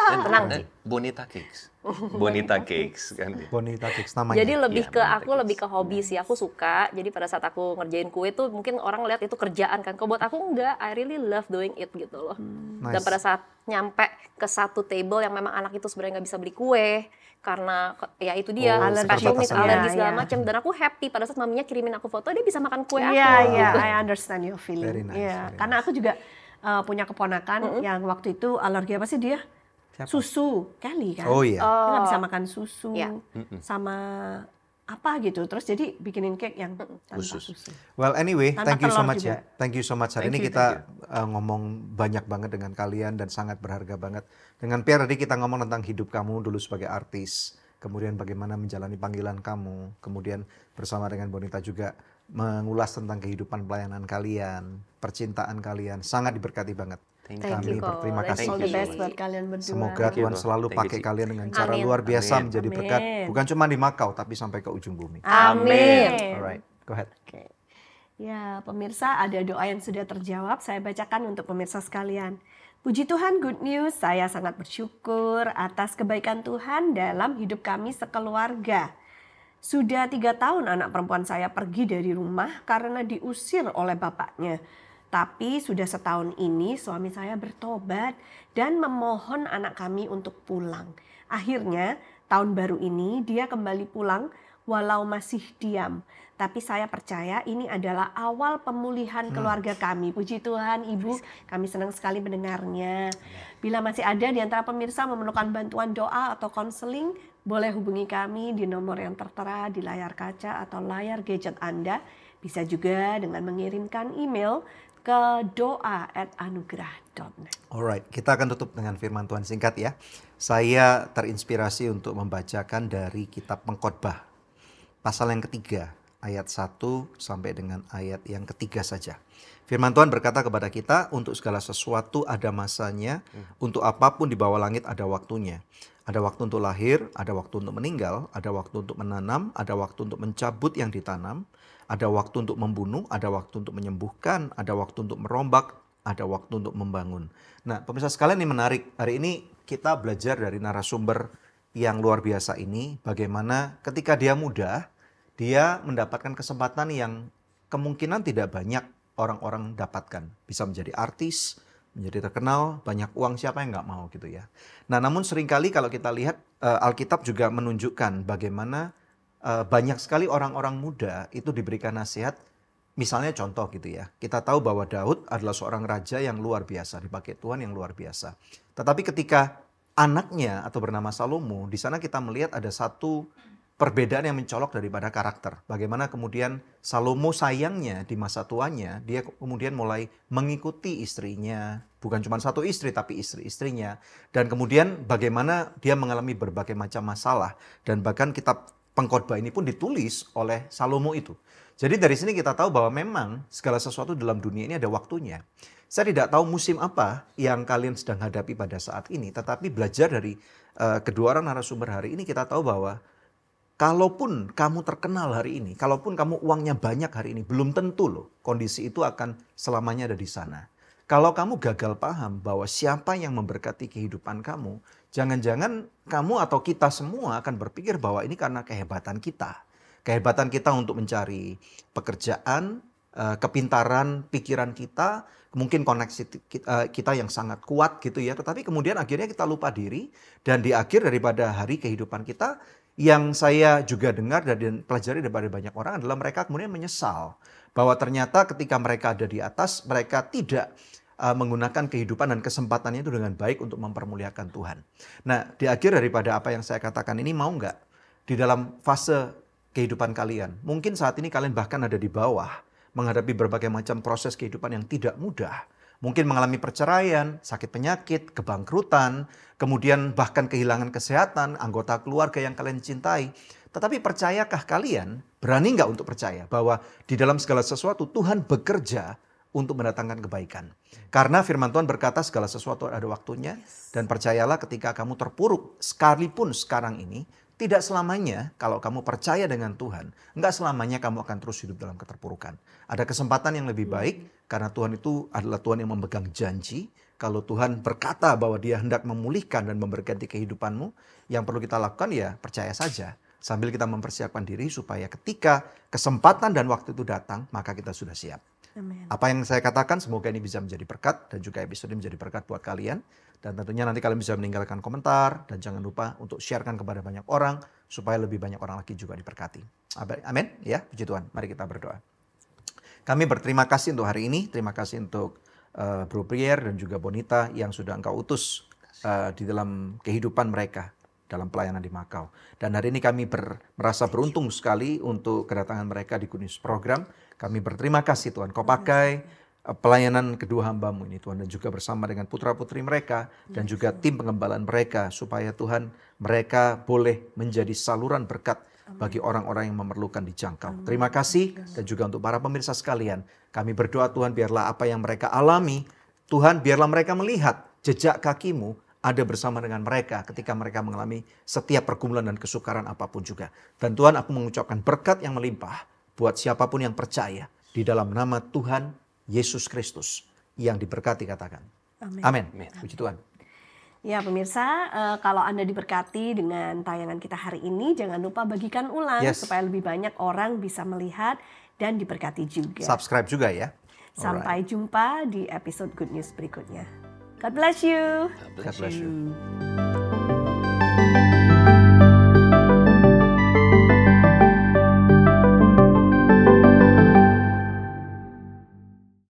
Dan Tenang sih. Bonita Cakes. Bonita Cakes kan. Bonita Cakes namanya. Jadi lebih Iya, ke Bonita aku lebih ke hobi sih. Aku suka. Jadi pada saat aku ngerjain kue tuh mungkin orang lihat itu kerjaan kan. Kalau buat aku enggak, I really love doing it gitu loh. Dan Nice. pada saat nyampe ke satu table yang memang anak itu sebenarnya nggak bisa beli kue karena ya itu dia special needs, keterbatasan. alergi Iya, segala iya. macam. Dan aku happy pada saat maminya kirimin aku foto dia bisa makan kue aku. Iya, iya, I understand your feeling. Very nice, Iya, very karena aku juga punya keponakan yang waktu itu alergi apa sih dia? Siapa? Susu, Kelly kan. Oh iya. Dia nggak bisa makan susu Iya. sama apa gitu. Terus jadi bikinin cake yang tanpa Khusus. susu. Well anyway, Tanpa thank you so telur much juga. ya. Thank you so much. Hari ini kita ngomong banyak banget dengan kalian dan sangat berharga banget. Dengan Pierre tadi kita ngomong tentang hidup kamu dulu sebagai artis. Kemudian bagaimana menjalani panggilan kamu. Kemudian bersama dengan Bonita juga mengulas tentang kehidupan pelayanan kalian. Percintaan kalian. Sangat diberkati banget. Thank Kami you, Ko. berterima Thank kasih. All you the so best much. buat kalian berdua. Semoga Thank you, Tuhan Ko. selalu Thank you, pakai Ci. kalian dengan cara Amin. luar biasa Amin. menjadi Amin. berkat. Bukan cuma di Makau tapi sampai ke ujung bumi. Amin. Alright, go ahead. Oke. Ya, pemirsa, ada doa yang sudah terjawab. Saya bacakan untuk pemirsa sekalian. Puji Tuhan, good news. Saya sangat bersyukur atas kebaikan Tuhan dalam hidup kami sekeluarga. Sudah 3 tahun anak perempuan saya pergi dari rumah karena diusir oleh bapaknya. Tapi sudah setahun ini suami saya bertobat dan memohon anak kami untuk pulang. Akhirnya tahun baru ini dia kembali pulang walau masih diam. Tapi saya percaya ini adalah awal pemulihan keluarga kami. Puji Tuhan Ibu, kami senang sekali mendengarnya. Bila masih ada di antara pemirsa memerlukan bantuan doa atau konseling, boleh hubungi kami di nomor yang tertera di layar kaca atau layar gadget Anda. Bisa juga dengan mengirimkan email ke doa@anugerah.net. Alright, kita akan tutup dengan firman Tuhan singkat ya. Saya terinspirasi untuk membacakan dari kitab Pengkhotbah. Pasal yang ketiga, ayat 1 sampai dengan ayat yang ketiga saja. Firman Tuhan berkata kepada kita, untuk segala sesuatu ada masanya, untuk apapun di bawah langit ada waktunya. Ada waktu untuk lahir, ada waktu untuk meninggal, ada waktu untuk menanam, ada waktu untuk mencabut yang ditanam, ada waktu untuk membunuh, ada waktu untuk menyembuhkan, ada waktu untuk merombak, ada waktu untuk membangun. Nah, pemirsa sekalian ini menarik. Hari ini kita belajar dari narasumber yang luar biasa ini, bagaimana ketika dia muda, dia mendapatkan kesempatan yang kemungkinan tidak banyak orang-orang dapatkan. Bisa menjadi artis, menjadi terkenal, banyak uang, siapa yang nggak mau gitu ya. Nah, namun seringkali kalau kita lihat Alkitab juga menunjukkan bagaimana banyak sekali orang-orang muda itu diberikan nasihat. Misalnya contoh gitu ya, kita tahu bahwa Daud adalah seorang raja yang luar biasa, dipakai Tuhan yang luar biasa. Tetapi ketika anaknya atau bernama Salomo, di sana kita melihat ada satu perbedaan yang mencolok daripada karakter. Bagaimana kemudian Salomo sayangnya di masa tuanya, dia kemudian mulai mengikuti istrinya. Bukan cuma satu istri, tapi istri-istrinya. Dan kemudian bagaimana dia mengalami berbagai macam masalah. Dan bahkan kitab Pengkhotbah ini pun ditulis oleh Salomo itu. Jadi dari sini kita tahu bahwa memang segala sesuatu dalam dunia ini ada waktunya. Saya tidak tahu musim apa yang kalian sedang hadapi pada saat ini. Tetapi belajar dari kedua orang narasumber hari ini kita tahu bahwa kalaupun kamu terkenal hari ini, kalaupun kamu uangnya banyak hari ini, belum tentu loh kondisi itu akan selamanya ada di sana. Kalau kamu gagal paham bahwa siapa yang memberkati kehidupan kamu, jangan-jangan kamu atau kita semua akan berpikir bahwa ini karena kehebatan kita. Kehebatan kita untuk mencari pekerjaan, kepintaran pikiran kita, mungkin koneksi kita yang sangat kuat gitu ya. Tetapi kemudian akhirnya kita lupa diri dan di akhir daripada hari kehidupan kita, yang saya juga dengar dan pelajari daripada banyak orang adalah mereka kemudian menyesal bahwa ternyata ketika mereka ada di atas, mereka tidak menggunakan kehidupan dan kesempatannya itu dengan baik untuk mempermuliakan Tuhan. Nah, di akhir daripada apa yang saya katakan ini, mau nggak di dalam fase kehidupan kalian. Mungkin saat ini kalian bahkan ada di bawah, menghadapi berbagai macam proses kehidupan yang tidak mudah. Mungkin mengalami perceraian, sakit penyakit, kebangkrutan, kemudian bahkan kehilangan kesehatan, anggota keluarga yang kalian cintai. Tetapi percayakah kalian, berani nggak untuk percaya bahwa di dalam segala sesuatu Tuhan bekerja untuk mendatangkan kebaikan. Karena firman Tuhan berkata segala sesuatu ada waktunya. Dan percayalah ketika kamu terpuruk sekalipun sekarang ini, tidak selamanya kalau kamu percaya dengan Tuhan, enggak selamanya kamu akan terus hidup dalam keterpurukan. Ada kesempatan yang lebih baik karena Tuhan itu adalah Tuhan yang memegang janji. Kalau Tuhan berkata bahwa Dia hendak memulihkan dan memberkati kehidupanmu, yang perlu kita lakukan ya percaya saja. Sambil kita mempersiapkan diri supaya ketika kesempatan dan waktu itu datang, maka kita sudah siap. Amen. Apa yang saya katakan semoga ini bisa menjadi berkat dan juga episode ini menjadi berkat buat kalian. Dan tentunya nanti kalian bisa meninggalkan komentar dan jangan lupa untuk sharekan kepada banyak orang supaya lebih banyak orang lagi juga diberkati. Amin ya, puji Tuhan. Mari kita berdoa. Kami berterima kasih untuk hari ini. Terima kasih untuk Bro Prier dan juga Bonita yang sudah Engkau utus di dalam kehidupan mereka dalam pelayanan di Makau. Dan hari ini kami merasa beruntung sekali untuk kedatangan mereka di Good News Program. Kami berterima kasih Tuhan, Kau pakai pelayanan kedua hamba-Mu ini Tuhan, dan juga bersama dengan putra-putri mereka dan juga tim pengembalaan mereka supaya Tuhan mereka boleh menjadi saluran berkat bagi orang-orang yang memerlukan dijangkau. Terima kasih dan juga untuk para pemirsa sekalian. Kami berdoa Tuhan biarlah apa yang mereka alami, Tuhan biarlah mereka melihat jejak kaki-Mu ada bersama dengan mereka ketika mereka mengalami setiap pergumulan dan kesukaran apapun juga. Dan Tuhan aku mengucapkan berkat yang melimpah buat siapapun yang percaya di dalam nama Tuhan Yesus Kristus yang diberkati katakan. Amin. Puji Tuhan. Ya pemirsa, kalau Anda diberkati dengan tayangan kita hari ini, jangan lupa bagikan ulang supaya lebih banyak orang bisa melihat dan diberkati juga. Subscribe juga ya. Sampai jumpa di episode Good News berikutnya. God bless you. God bless you.